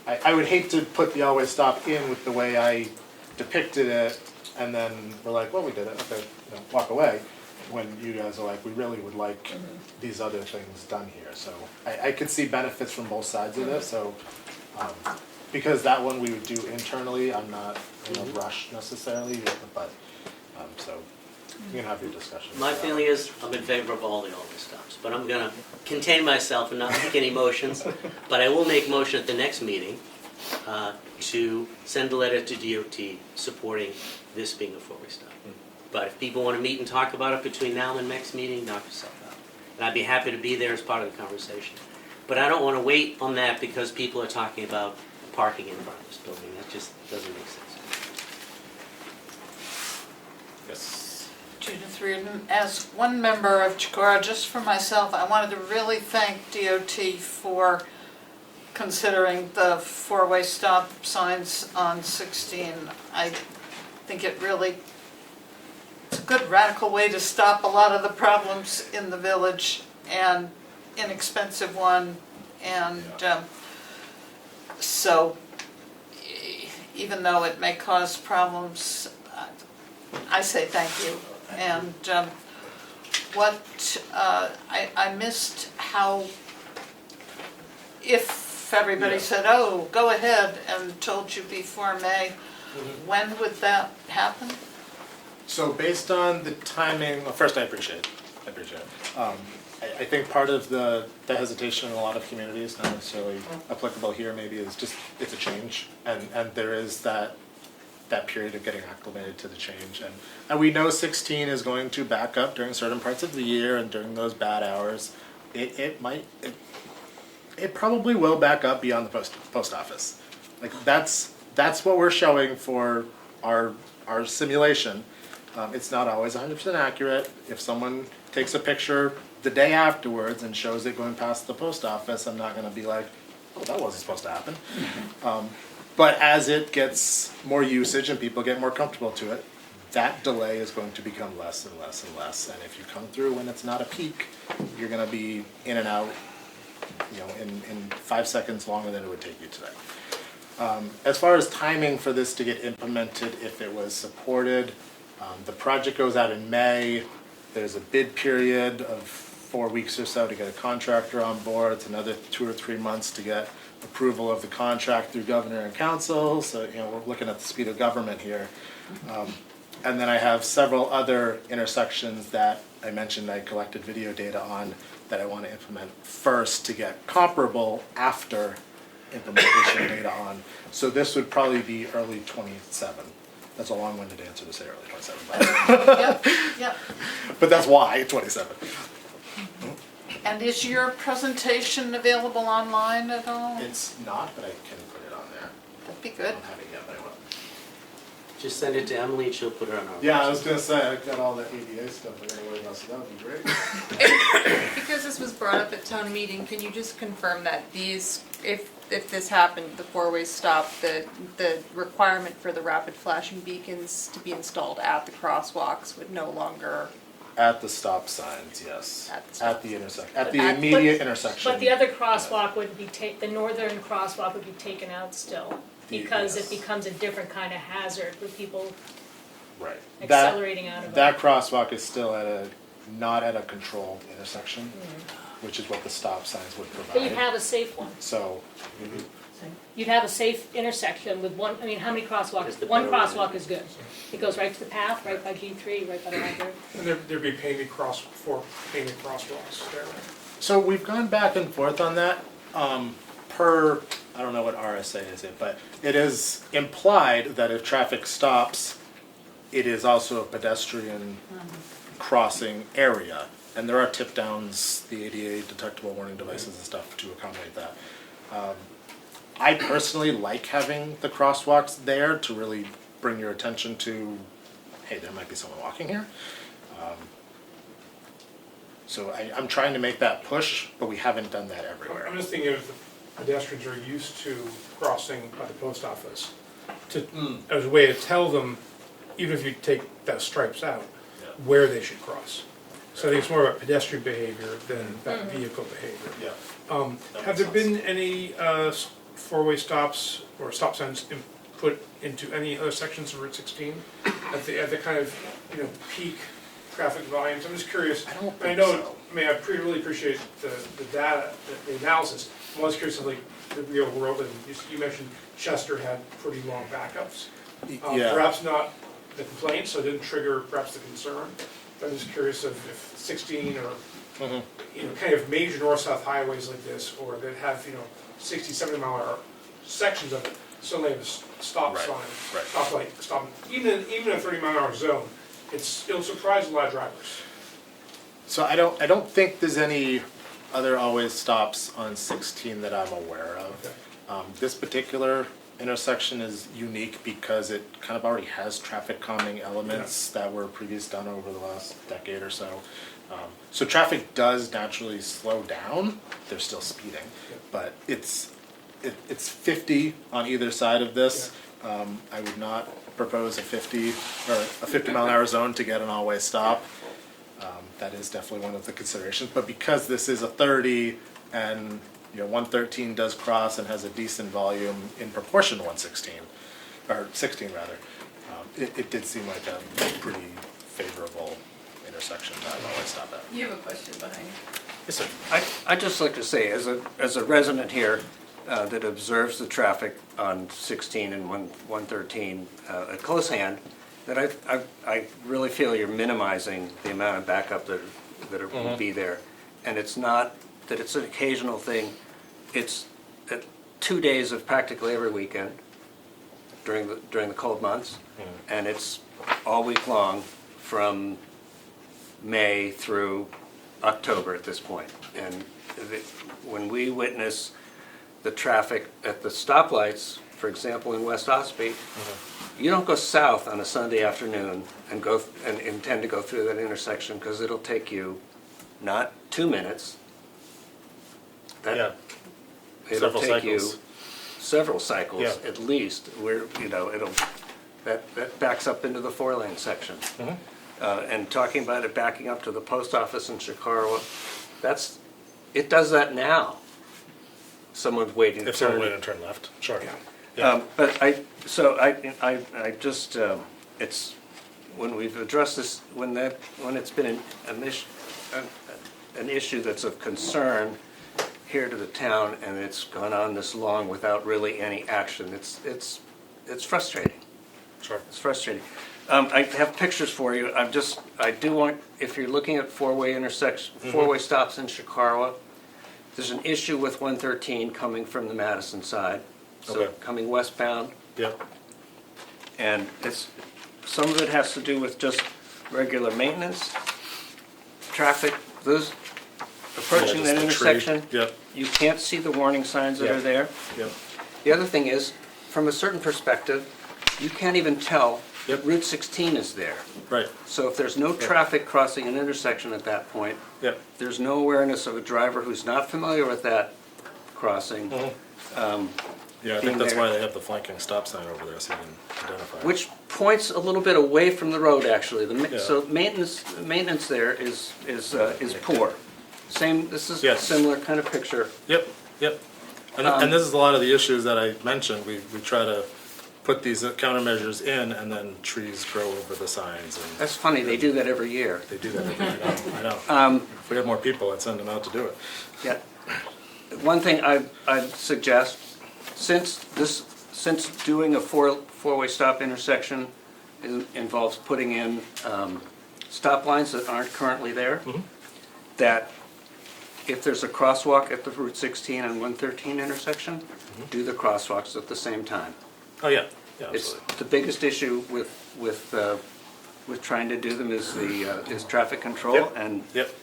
I would hate to put the always stop in with the way I depicted it, and then we're like, well, we did it, okay, walk away, when you guys are like, we really would like these other things done here. So I could see benefits from both sides of this, so because that one we would do internally, I'm not in a rush necessarily, but so you can have your discussion. My feeling is, I'm in favor of all the always stops, but I'm gonna contain myself and not make any motions. But I will make motion at the next meeting to send a letter to DOT supporting this being a four-way stop. But if people wanna meet and talk about it between now and the next meeting, knock yourself out. And I'd be happy to be there as part of the conversation. But I don't wanna wait on that because people are talking about parking in front of this building. That just doesn't make sense. Yes. Judith Reardon, as one member of Chicora, just for myself, I wanted to really thank DOT for considering the four-way stop signs on 16. I think it's a good radical way to stop a lot of the problems in the village, and inexpensive one, and so even though it may cause problems, I say thank you. And I missed how, if everybody said, oh, go ahead, and told you before May, when would that happen? So based on the timing, well, first I appreciate it. I think part of the hesitation in a lot of communities, not necessarily applicable here maybe, is just, it's a change. And there is that period of getting acclimated to the change. And we know 16 is going to back up during certain parts of the year and during those bad hours. It probably will back up beyond the post office. Like that's what we're showing for our simulation. It's not always 100% accurate. If someone takes a picture the day afterwards and shows it going past the post office, I'm not going to be like, oh, that wasn't supposed to happen. But as it gets more usage and people get more comfortable to it, that delay is going to become less and less and less. And if you come through when it's not a peak, you're going to be in and out, in 5 seconds longer than it would take you today. As far as timing for this to get implemented, if it was supported, the project goes out in May. There's a bid period of 4 weeks or so to get a contractor on board. It's another 2 or 3 months to get approval of the contract through governor and council. So, we're looking at the speed of government here. And then I have several other intersections that I mentioned I collected video data on that I want to implement first to get comparable after implementation data on. So this would probably be early 27. That's a long-winded answer to say early 27. Yep, yep. But that's why 27. And is your presentation available online at all? It's not, but I can put it on there. That'd be I good. don't have it yet, but I will. Just send it to Emily and she'll put it on our. Yeah, I was gonna say, I've got all the ADA stuff I gotta worry about, so that would be great. Because this was brought up at town meeting, can you just confirm that these, if this happened, the four-way stop, the requirement for the rapid flashing beacons to be installed at the crosswalks would no longer, At the stop signs, yes. At the stop At the intersection, at the But- immediate intersection. But the other crosswalk would be the northern crosswalk would be taken out still, because it Yes. becomes a different kind of hazard with people Right. accelerating out of it. That crosswalk is still not at a controlled intersection, which is what the stop signs would But you'd provide. have a safe one. So, You'd have a safe intersection with one, I mean, how many crosswalks? Just the One better crosswalk is good. It goes right to the path, right by G3, right by the library. And there'd be painted crosswalks there. so we've gone back and forth on that, per, I don't know what RSA is it, but it is implied that if traffic stops, it is also a pedestrian crossing area. And there are tip downs, the ADA detectable warning devices and stuff to accommodate that. I personally like having the crosswalks there to really bring your attention to, hey, there might be someone walking here. So I'm trying to make that push, but we haven't done that everywhere. I'm just thinking if the pedestrians are used to crossing by the post office, as a way to tell them, even if you take those stripes out, where they should cross. So I think it's more about pedestrian behavior than that vehicle behavior. Yeah. Have there been any four-way stops or stop signs put into any other sections of Route 16 at the kind of peak traffic volumes? I'm just curious. I don't I think know. so. I mean, I really appreciate the data, the analysis. I was curious of like the real world, and you mentioned Chester had pretty long backups. Yeah. Perhaps not the complaint, so it didn't trigger perhaps the concern. But I'm just curious if 16 or kind of major north-south highways like this, or that have 60, 70 mile an hour sections of it, suddenly have a stop Right, sign, right. stop light, stop. Even in a 30 mile an hour zone, it'll surprise a lot of drivers. So I don't think there's any other always stops on 16 that I'm aware of. This particular intersection is unique because it kind of already has traffic calming elements that were previously done over the last decade or so. So traffic does naturally slow down. They're still speeding, but it's 50 on either side of this. I would not propose a 50 mile an hour zone to get an all-way stop. That is definitely one of the considerations. But because this is a 30 and 113 does cross and has a decent volume in proportion to 116, or 16 rather, it did seem like a pretty favorable intersection to have always stop at. you have a question behind you. Yes, sir. I'd just like to say, as a resident here that observes the traffic on 16 and 113 at close hand, that I really feel you're minimizing the amount of backup that will be there. And it's not that it's an occasional thing, it's 2 days of practically every weekend during the cold months, and it's all week long from May through October at this point. And when we witness the traffic at the stoplights, for example, in West Ospey, you don't go south on a Sunday afternoon and intend to go through that intersection because it'll take you not 2 minutes. It'll Several take you cycles. several cycles Yeah. at least. Where that backs up into the 4-lane section. And talking about it backing up to the post office in Chicago, it does that now. Someone's waiting to If someone turn. waiting to turn left, sure. But I just, it's, when we've addressed this, when it's been an issue that's of concern here to the town, and it's gone on this long without really any action, it's frustrating. Sure. It's frustrating. I have pictures for you. I do want, if you're looking at four-way stops in Chicarwa, there's an issue with 113 coming from the Madison side, so Okay. coming westbound. Yep. And some of it has to do with just regular maintenance, traffic, those approaching Yeah, that just the tree. intersection. Yep. You can't see the warning signs that Yep. are there. Yep. The other thing is, from a certain perspective, you can't even tell that Route 16 is there. Right. So if there's no traffic crossing an intersection at that point, Yep. there's no awareness of a driver who's not familiar with that crossing. Yeah, I being think that's there. why they have the flanking stop sign over there so you can identify it. Which points a little bit away from the road, actually. Yeah. So maintenance there is poor. This is a Yes. similar kind of picture. Yep, yep. And this is a lot of the issues that I mentioned. We try to put these countermeasures in, and then trees grow over the signs. And That's funny, they do that every year. they do that every year. I know. If we had more people, I'd send them out to do it. Yeah. One thing I'd suggest, since doing a four-way stop intersection involves putting in stop lines that aren't currently there, that if there's a crosswalk at the Route 16 and 113 intersection, do the crosswalks at the same time. Oh, yeah. Yeah, It's absolutely. the biggest issue with trying to do them is traffic control. Yep. And Yep.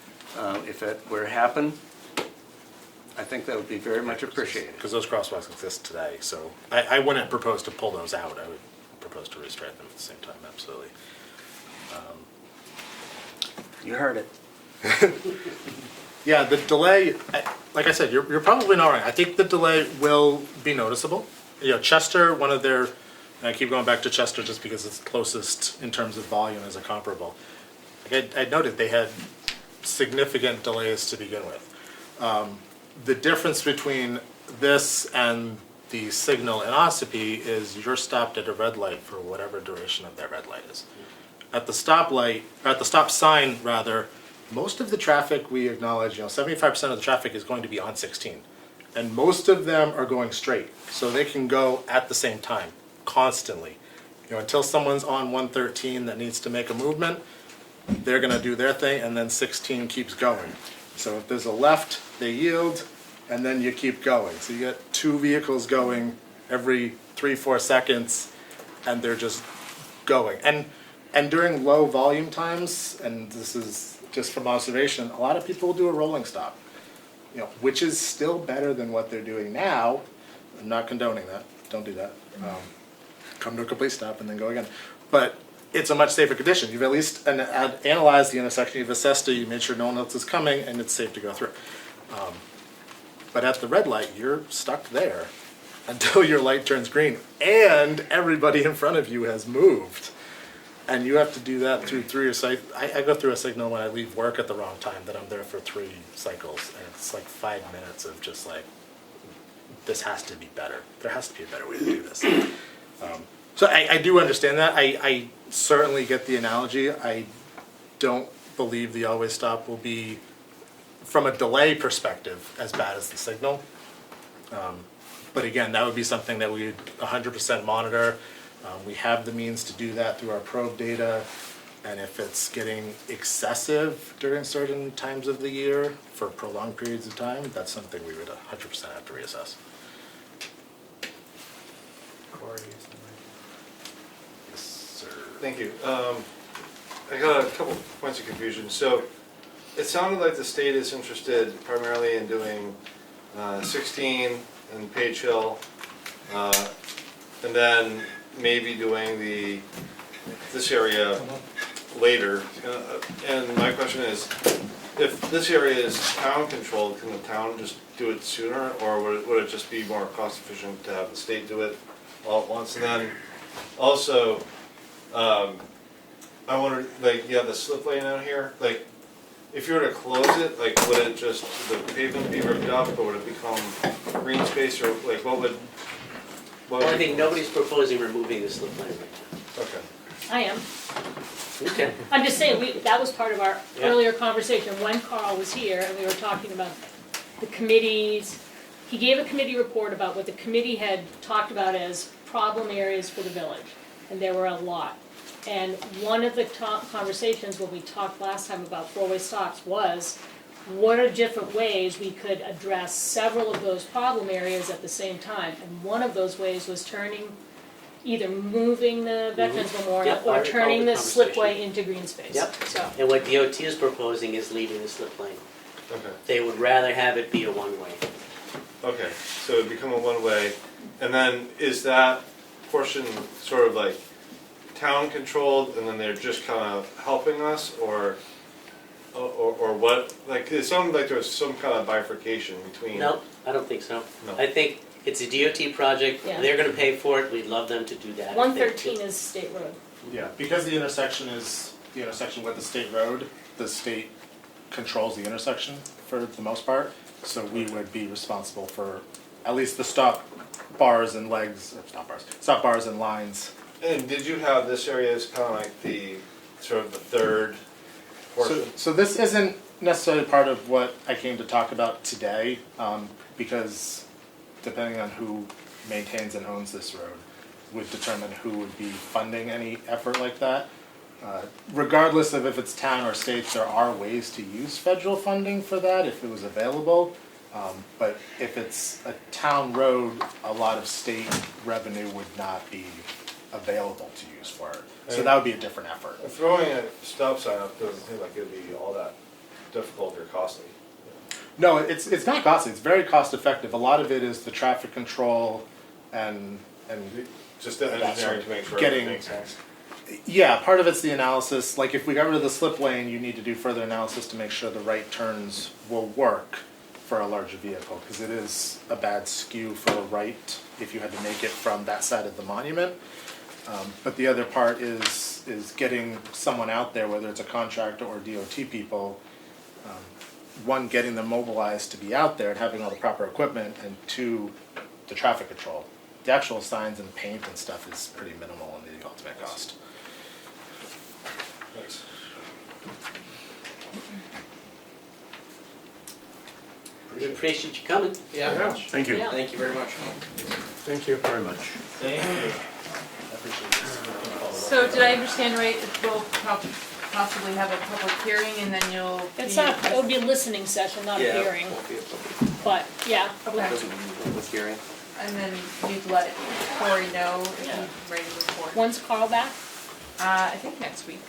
if it were to happen, I think that would be very much appreciated. Because those crosswalks exist today, so I wouldn't propose to pull those out. I would propose to restrike them at the same time, absolutely. You heard it. Yeah, the delay, like I said, you're probably not right. I think the delay will be noticeable. You know, Chester, one of their, and I keep going back to Chester just because it's closest in terms of volume as a comparable. Like I noted they had significant delays to begin with. The difference between this and the signal in Ossipee is you're stopped at a red light for whatever duration of that red light is. At the stoplight, or at the stop sign rather, most of the traffic we acknowledge, 75% of the traffic is going to be on 16. And most of them are going straight, so they can go at the same time, constantly. Until someone's on 113 that needs to make a movement, they're gonna do their thing, and then 16 keeps going. So if there's a left, they yield, and then you keep going. So you get 2 vehicles going every 3-4 seconds, and they're just going. And during low volume times, and this is just from observation, a lot of people will do a rolling stop, which is still better than what they're doing now. I'm not condoning that. Don't do that. Come to a complete stop and then go again. But it's a much safer condition. You've at least analyzed the intersection, you've assessed it, you made sure no one else is coming, and it's safe to go through. But at the red light, you're stuck there until your light turns green, and everybody in front of you has moved. And you have to do that through your site. I go through a signal when I leave work at the wrong time that I'm there for 3 cycles, and it's like 5 minutes of just like, this has to be better. There has to be a better way to do this. So I do understand that. I certainly get the analogy. I don't believe the always stop will be, from a delay perspective, as bad as the signal. But again, that would be something that we would 100% monitor. We have the means to do that through our probe data, and if it's getting excessive during certain times of the year for prolonged periods of time, that's something we would 100% have to reassess. Corey, Yes, sir. Thank you. I got a couple points of confusion. So it sounded like the state is interested primarily in doing 16 and Page Hill, and then maybe doing this area later. And my question is, if this area is town controlled, can the town just do it sooner, or would it just be more cost efficient to have the state do it all at once? And then also, I wonder, like, you have the slip lane out here, like, if you were to close it, like, would it just, the pavement be ripped up, or would it become green space, or like, what would Well, I think nobody's proposing removing the slip lane right now. Okay. I am. Okay. I'm just saying, that was part of our Yeah. earlier conversation when Carl was here and we were talking about the committees. He gave a committee report about what the committee had talked about as problem areas for the village, and there were a lot. And one of the conversations when we talked last time about four-way stops was, what are different ways we could address several of those problem areas at the same time? And one of those ways was either moving the Veterans Memorial Yep, I or recall turning the the slipway into green space. Yep. So, And what DOT is proposing is leaving the slip lane. Okay. They would rather have it be a one-way. Okay, so it'd become a one-way, and then is that portion sort of like town-controlled, and then they're just kind of helping us, or what? Like, it sounded like there was some kind of bifurcation between. No, I don't think so. No. I think it's a DOT project, Yeah. they're gonna pay for it, we'd love them to do that. 113 is state road. Yeah, because the intersection is the intersection with the state road, the state controls the intersection for the most part. So we would be responsible for at least the stop bars and stop bars and lines. And did you have this area as kind of like the sort of the third portion? So this isn't necessarily part of what I came to talk about today, because depending on who maintains and owns this road would determine who would be funding any effort like that. Regardless of if it's town or state, there are ways to use federal funding for that if it was available. But if it's a town road, a lot of state revenue would not be available to use for it. So that would be a different effort. Throwing a stop sign up doesn't seem like it'd be all that difficult or costly. No, it's not costly. It's very cost effective. A lot of it is the traffic control and just the engineering to make sure getting, it makes sense. Yeah, part of it's the analysis. Like if we got rid of the slip lane, you need to do further analysis to make sure the right turns will work for a larger vehicle, because it is a bad skew for a right if you had to make it from that side of the monument. But the other part is getting someone out there, whether it's a contractor or DOT people, one, getting them mobilized to be out there and having all the proper equipment, and two, the traffic control. The actual signs and paint and stuff is pretty minimal in the ultimate cost. Thanks. We appreciate you coming. Yeah. Thank you. Yeah. Thank you very much. Thank you very much. Thank you. I appreciate this. So did I understand right, we'll possibly have a public hearing and then you'll It's be- not, it would be a listening session, not a hearing, Won't be a public, but, yeah. Okay. public hearing. And then you'd let Corey know if Yeah. he's ready to report. When's Carl back? I think next week.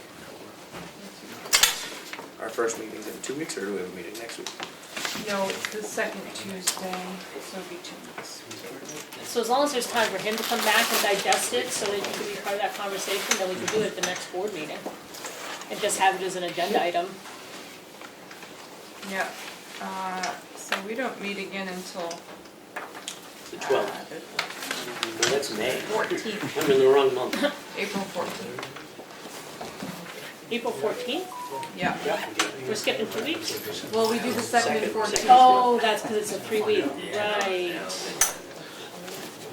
Our first meeting's in 2 weeks, or do we have a meeting next week? No, it's the second Tuesday, so it'll be 2 weeks. So as long as there's time for him to come back and digest it, so that you can be part of that conversation, then we can do it at the next board meeting. And just have it as an agenda item. Yeah, so we don't meet again until The 12th. Well, that's May. 14th, I'm in the wrong month. April 14th. April 14th? Yeah. We're skipping 2 weeks? Well, we do the second and 14th. Oh, that's because it's a 3-week, right.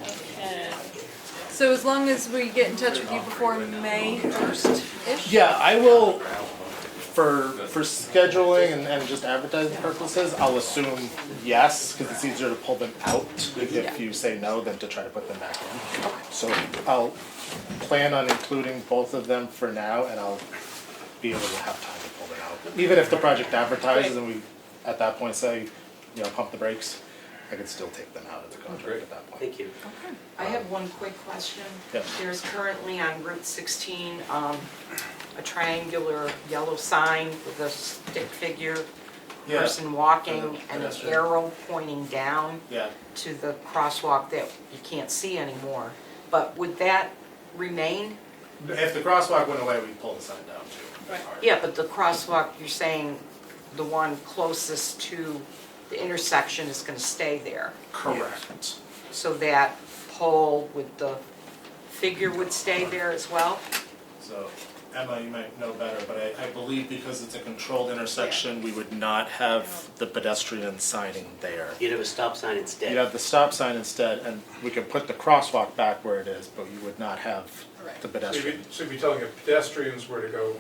Okay. So as long as we get in touch with you before May 1st-ish? Yeah, I will, for scheduling and just advertising purposes, I'll assume yes, because it's easier to pull them out if you say no than to try to put them back in. So I'll plan on including both of them for now, and I'll be able to have time to pull them out. Even if the project advertises and we, at that point, say, pump the brakes, I could still take them out of the contract at that point. Thank you. I have one quick question. Yeah. There's currently on Route 16, a triangular yellow sign with a stick figure, Yeah. person walking, And a and an pedestrian. arrow pointing down Yeah. to the crosswalk that you can't see anymore. But would that remain? If the crosswalk went away, we'd pull the sign down too. Right. Yeah, but the crosswalk, you're saying the one closest to the intersection is gonna stay there. Correct. So that pole with the figure would stay there as well? So Emma, you might know better, but I believe because it's a controlled intersection, we would not have the pedestrian signing there. You'd have a stop sign instead. You'd have the stop sign instead, and we could put the crosswalk back where it is, but you would not have the pedestrian. So you'd be telling if pedestrians where to go,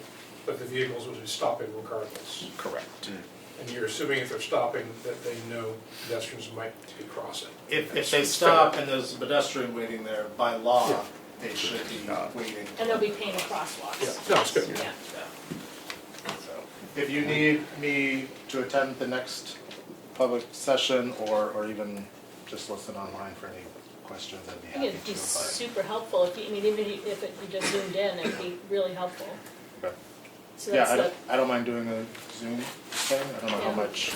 but the vehicles would be stopping regardless. Correct. And you're assuming if they're stopping, that they know pedestrians might be crossing. If they stop and there's a pedestrian waiting there, by law, they should be waiting. And they'll be painted crosswalks. No, it's good. Yeah. So, if you need me to attend the next public session or even just listen online for any questions, I'd be I happy think it'd be to. super helpful if you, I mean, even if you just zoomed in, it'd be really helpful. Okay. So Yeah, that's I don't mind doing a Zoom thing. I don't know how Yeah. much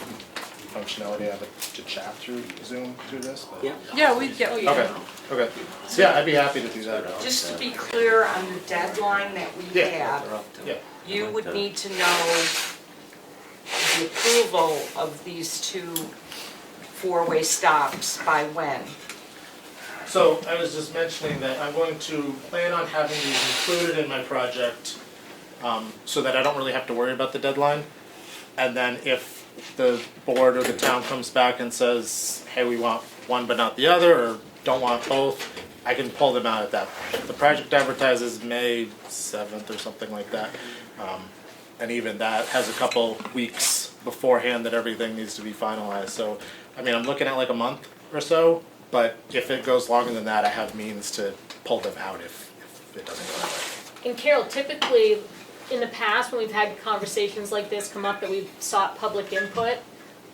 functionality I have to chat through Zoom through this, but. Yeah. Yeah, Okay, okay. So yeah, I'd be happy to do that. Just to be clear on the deadline that we Yeah. have, Yeah. you would need to know the approval of these two four-way stops by when? So I was just mentioning that I'm going to plan on having these included in my project so that I don't really have to worry about the deadline. And then if the board or the town comes back and says, hey, we want one but not the other, or don't want both, I can pull them out at that point. The project advertises May 7th or something like that. And even that has a couple weeks beforehand that everything needs to be finalized. So, I mean, I'm looking at like a month or so, but if it goes longer than that, I have means to pull them out if it doesn't go that way. And Carol, typically, in the past, when we've had conversations like this come up that we've sought public input,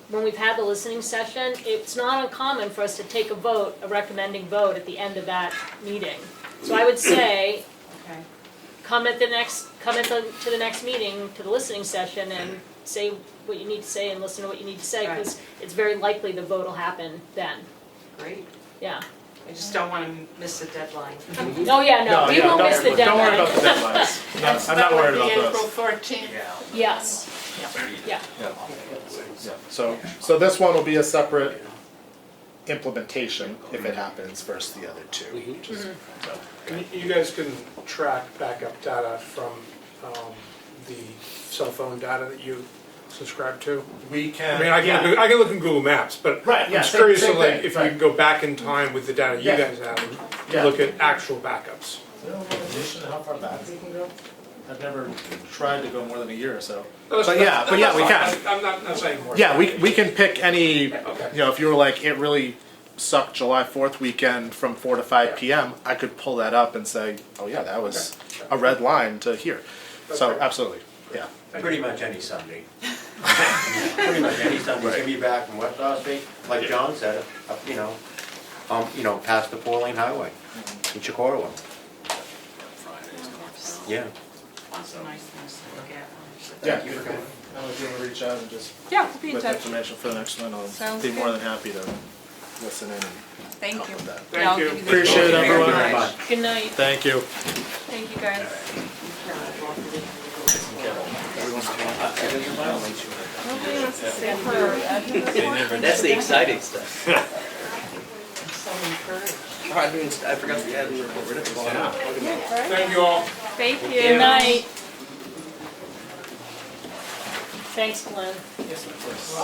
when we've had the listening session, it's not uncommon for us to take a vote, a recommending vote at the end of that meeting. So I would say, Okay. come to the next meeting, to the listening session, and say what you need to say and listen to what you need to say, because it's very likely the vote will happen then. Great. Yeah. I just don't want to miss a deadline. Oh, yeah, no, we won't miss the deadline. Don't worry about the deadlines. I'm not worried about those. April 14th. Yes. Yeah. Yeah. So this one will be a separate implementation if it happens versus the other two. Just- so. And you guys can track backup data from the cell phone data that you subscribe to? We can. I mean, I can look in Google Maps, but Right, yeah, I'm just curious same to like thing, if right. you can go back in time with the data you Yeah. guys have and Yeah. look at actual backups. How far back we can go? I've never tried to go more than a year or so. That's- But yeah, we that's can. fine. I'm not saying more. Yeah, we can pick any, Okay. you know, if you were like, it really sucked July 4th weekend from 4 to 5 p.m., I could pull that up and say, oh yeah, that was a red line to here. So, Okay. absolutely, yeah. Pretty much any Sunday. Pretty much any Sunday, you can be back from West Osby, like John said, up, you know, past the 4-lane highway in Chicora. Yeah. Lots of nice things to look at. Yeah, if you want to reach out and just Yeah, we'll be in with touch. information for the next one, I'll Sounds be more good. than happy to listen in and Thank help you. with that. Yeah, I'll you. give you the- Appreciate it, everyone. Thank you very much. Good night. Thank you. Thank you, guys. Nobody wants to say hello. That's the exciting stuff. So encouraged. Oh, I forgot we had to report rid of it. Thank you all. Thank you. Good night. Thanks, Glenn. Yes, of course.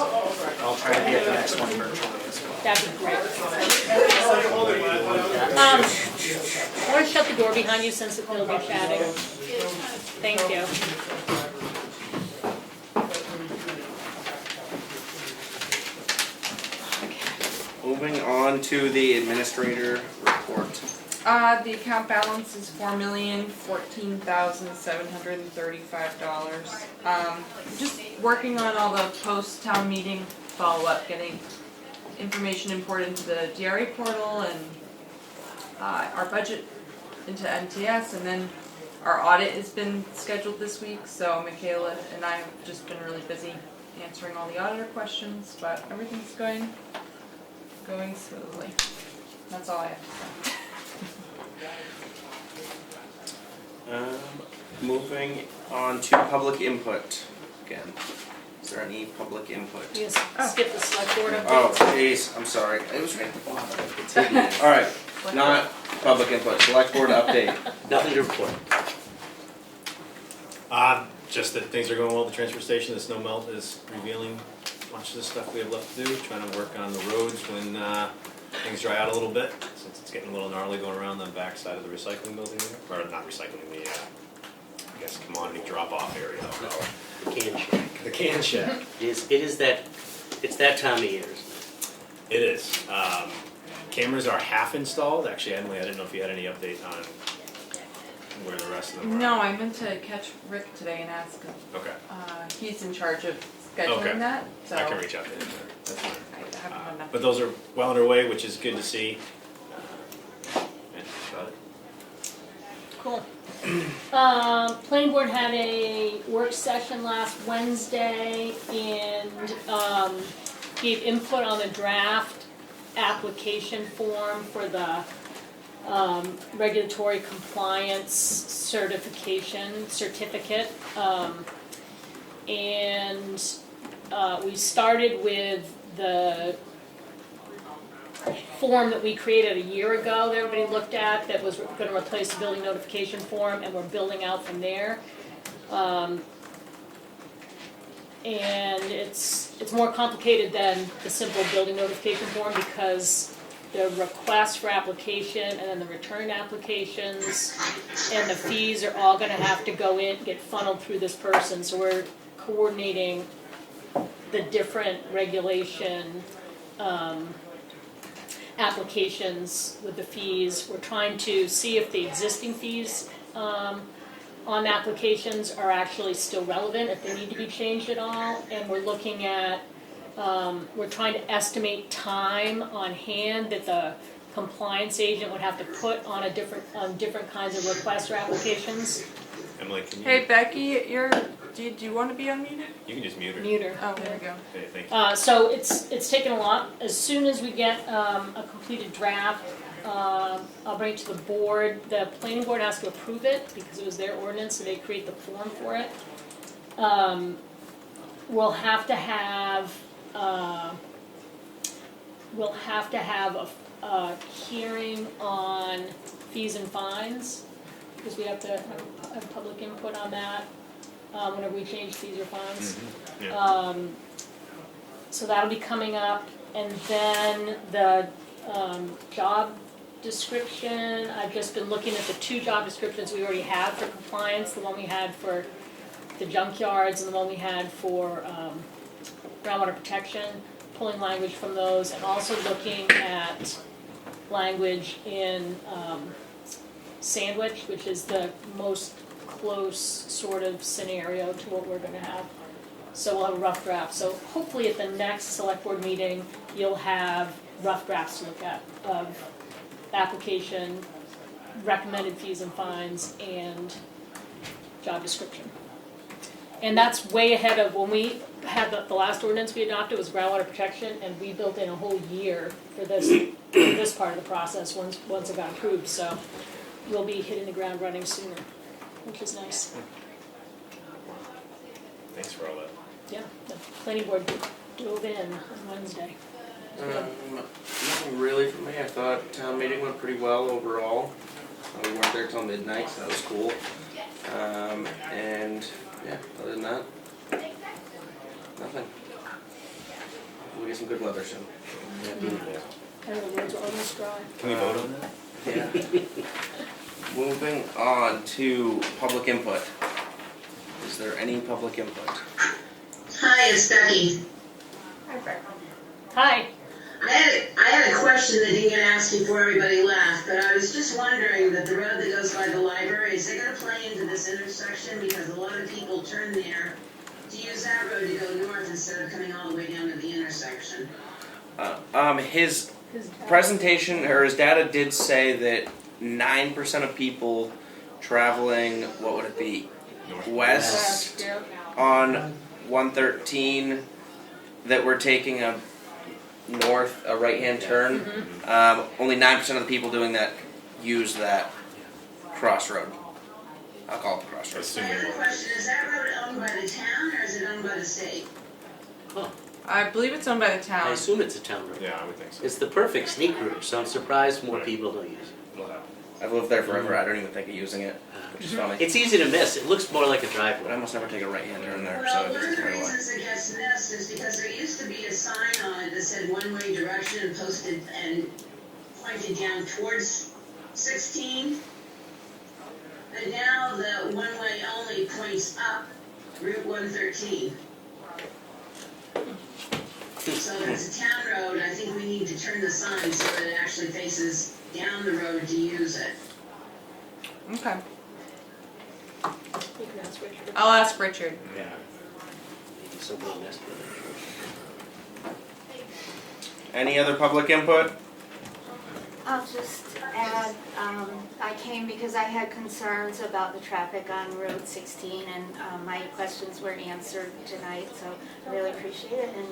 I'll try to be at the next one virtually as well. That'd be great. I want to shut the door behind you since it'll be chatting. Thank you. Moving on to the administrator report. The account balance is $4,014,735. Just working on all the post-town meeting follow-up, getting information imported into the DRA portal and our budget into MTS, and then our audit has been scheduled this week, so Michaela and I have just been really busy answering all the auditor questions, but everything's going smoothly. That's all I have to say. Moving on to public input again. Is there any public input? You can skip the select board Oh, updates. jeez, I'm sorry. It was right at the bottom. It's hidden. All right, not public input. Select board update. Nothing to report. Just that things are going well at the transfer station, the snow melt is revealing much of the stuff we have left to do, trying to work on the roads when things dry out a little bit, since it's getting a little gnarly going around the back side of the recycling building there, or not recycling, the, I guess, commodity drop-off area, I'll call it. The can shed. The can shed. It's that time of year. It is. Cameras are half installed, actually, Emily, I didn't know if you had any update on where the rest of them are. No, I meant to catch Rick today and ask him. Okay. He's in charge of Okay. scheduling that, so. I can reach out to him there, that's fine. I haven't done enough. But those are well underway, which is good to see. Yeah, that's about it. Cool. Planning board had a work session last Wednesday and gave input on the draft application form for the regulatory compliance certificate. And we started with the form that we created a year ago that everybody looked at that was going to replace the building notification form, and we're building out from there. And it's more complicated than the simple building notification form because the request for application and then the return applications and the fees are all going to have to go in, get funneled through this person. So we're coordinating the different regulation applications with the fees. We're trying to see if the existing fees on applications are actually still relevant, if they need to be changed at all. And we're looking at, we're trying to estimate time on hand that the compliance agent would have to put on different kinds of requests or applications. Emily, can you? Hey Becky, do you want to be unmuted? You can just mute her. Mute her. Oh, there we go. Okay, thank you. So it's taken a lot. As soon as we get a completed draft, I'll bring it to the board. The planning board has to approve it because it was their ordinance, so they create the form for it. We'll have to have a hearing on fees and fines because we have to have public input on that whenever we change fees or fines. Mm-hmm. Yeah. So that'll be coming up, and then the job description, I've just been looking at the two job descriptions we already have for compliance, the one we had for the junkyards and the one we had for groundwater protection, pulling language from those, and also looking at language in Sandwich, which is the most close sort of scenario to what we're gonna have. So we'll have a rough draft. So hopefully at the next select board meeting, you'll have rough drafts to look at of application, recommended fees and fines, and job description. And that's way ahead of when we had the last ordinance we adopted was groundwater protection, and we built in a whole year for this part of the process once it got approved. So we'll be hitting the ground running sooner, which is nice. Thanks for all that. Yeah, the planning board dove in on Wednesday. Nothing really for me. I thought town meeting went pretty well overall. We weren't there till midnight, so that was cool. And yeah, other than that, nothing. We'll get some good weather soon. Yeah, beautiful. I know the roads are almost dry. Can we vote on that? Yeah. Moving on to public input. Is there any public input? Hi, it's Becky. Hi. I had a question that didn't get asked before everybody left, but I was just wondering that the road that goes by the library, is it going to play into this intersection? Because a lot of people turn there to use that road to go north instead of coming all the way down to the intersection. His presentation, or his data did say that 9% of people traveling, what would it be, west on 113, that were taking a right-hand turn. Only 9% of the people doing that use that crossroad. I'll call it the crossroad. I have a question, is that road owned by the town or is it owned by the state? I believe it's owned by the town. I assume it's a town road. Yeah, I would think so. It's the perfect sneak route, so I'm surprised more people don't use it. We'll have I've lived there forever, I don't even think of using it, which is funny. It's easy to miss, it looks more like a But driveway. I must never take a right hand turn there, so Well, it one of doesn't the very well. reasons it gets missed is because there used to be a sign on it that said one-way direction posted and pointed down towards 16. And now the one-way only points up Route 113. So it's a town road, I think we need to turn the sign so that it actually faces down the road to use it. Okay. You can ask Richard. I'll ask Richard. Yeah. Maybe something messed with it. Any other public input? I'll just add, I came because I had concerns about the traffic on Route 16, and my questions were answered tonight, so I really appreciate it. And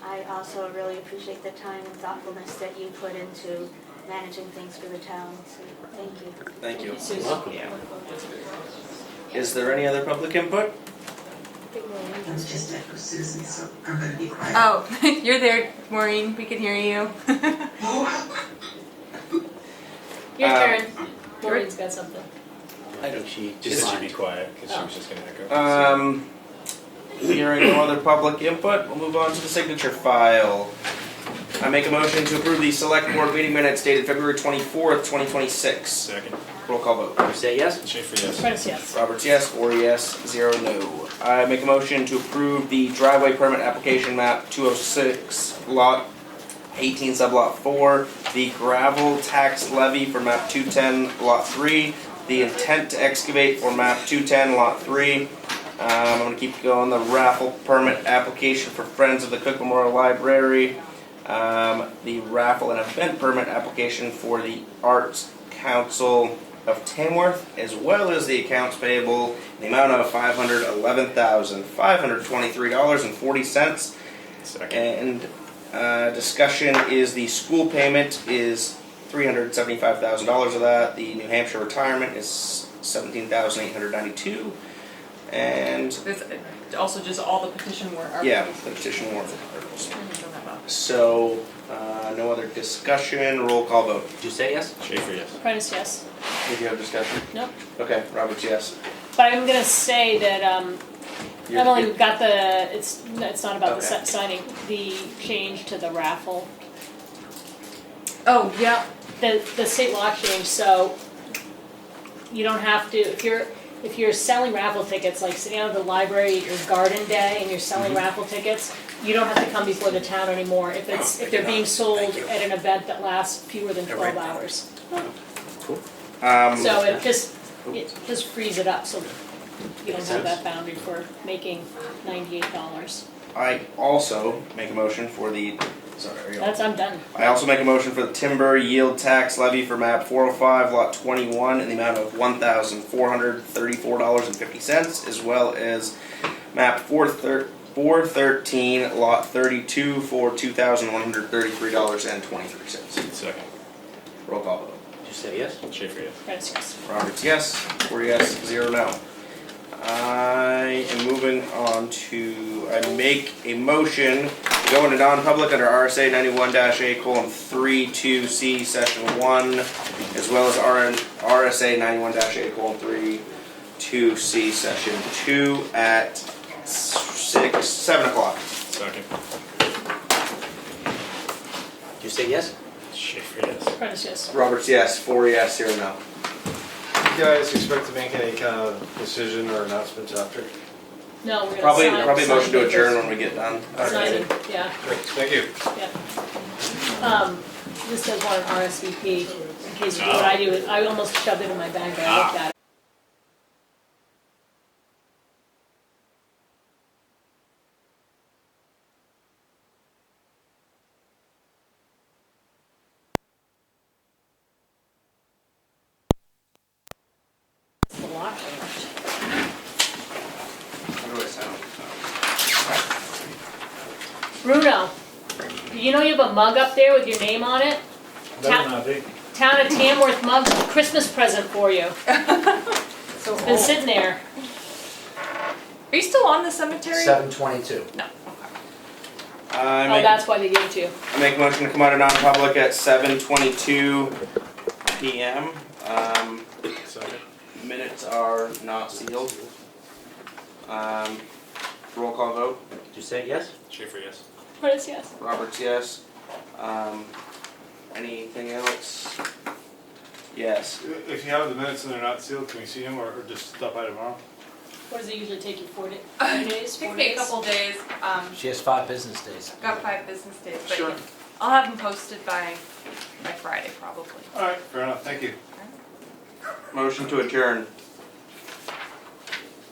I also really appreciate the time and thoughtfulness that you put into managing things for the town, so thank you. Thank you. Susan. Welcome. Yeah. Is there any other public input? I was just echo Susan, so I'm gonna be quiet. Oh, you're there, Maureen. We can hear you. Your turn. Maureen's got something. I think she She just said she'd lied. be quiet, because she was just gonna echo. Hearing no other public input, we'll move on to the signature file. I make a motion to approve the select board meeting minutes dated February 24th, 2026. Second. Roll call vote. You say yes? Schaefer, yes. Prentice, yes. Roberts, yes. 4 yes, 0 no. I make a motion to approve the driveway permit application map 206, lot 18, sublot 4, the gravel tax levy for map 210, lot 3, the intent to excavate for map 210, lot 3. I'm going to keep going. The raffle permit application for Friends of the Cook Memorial Library. The raffle and event permit application for the Arts Council of Tamworth, as well as the accounts payable in the amount of $511,523.40. Second. And discussion is the school payment is $375,000 of that. The New Hampshire retirement is $17,892. And There's also just all the petition warrant articles. yeah, the petition warrant articles. So, no other discussion, roll call vote. Did you say yes? Schaefer, yes. Prentice, yes. Did you have discussion? Nope. Okay, Roberts, yes. But I'm gonna say that, Emily got the, it's not about the Okay. signing, the change to the raffle. Oh, yeah. The state law change, so you don't have to, if you're selling raffle tickets, like sitting out at the library at your garden day and you're selling raffle tickets, you don't have to come before the town anymore if they're being sold at an event that lasts fewer than 12 hours. Cool. So it just frees it up, so you don't have that boundary for making $98. I also make a motion for the, sorry. I'm done. I also make a motion for the timber yield tax levy for map 405, lot 21, in the amount of $1,434.50, as well as map 413, lot 32, for $2,133.23. Second. Roll call vote. Did you say yes? Schaefer, yes. Prentice, yes. Roberts, yes. 4 yes, 0 no. I am moving on to, I make a motion to go into non-public under RSA 91-A:32C section 1, as well as RSA 91-A:32C section 2 at 7 o'clock. Second. Did you say yes? Schaefer, yes. Prentice, yes. Roberts, yes. 4 yes, 0 no. You guys expect to make any kind of decision or announcements after? No, we're gonna Probably sign. a motion to sign adjourn papers. when we get done. Signing, yeah. Great, thank you. This says one RSVP, in case you do what I do, I almost shoved it in my bag, but I looked at it. The lock changed. How do I sound? Bruno, you know you have a mug up there with your name on it? Better not be. Town of Tamworth mug, Christmas present for you. So It's been sitting there. Are you still on the cemetery? 7:22. No. Oh, that's why they gave it to you. I make a motion to come out of non-public at 7:22 p.m. Second. Minutes are not sealed. Roll call vote. Did you say yes? Schaefer, yes. Curtis, yes. Roberts, yes. Anything else? Yes. If you have the minutes and they're not sealed, can we see them or just stop by tomorrow? What does it usually take you, 4 days, 4 Take me a days? couple days. She has 5 business days. I've got 5 business days, but Sure. yeah, I'll have them posted by Friday probably. All right, fair enough, thank you. Motion to adjourn.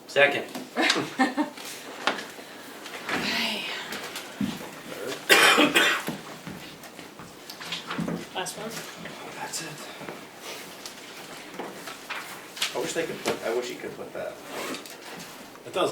Second. Last one? That's it. I wish you could put that. It does.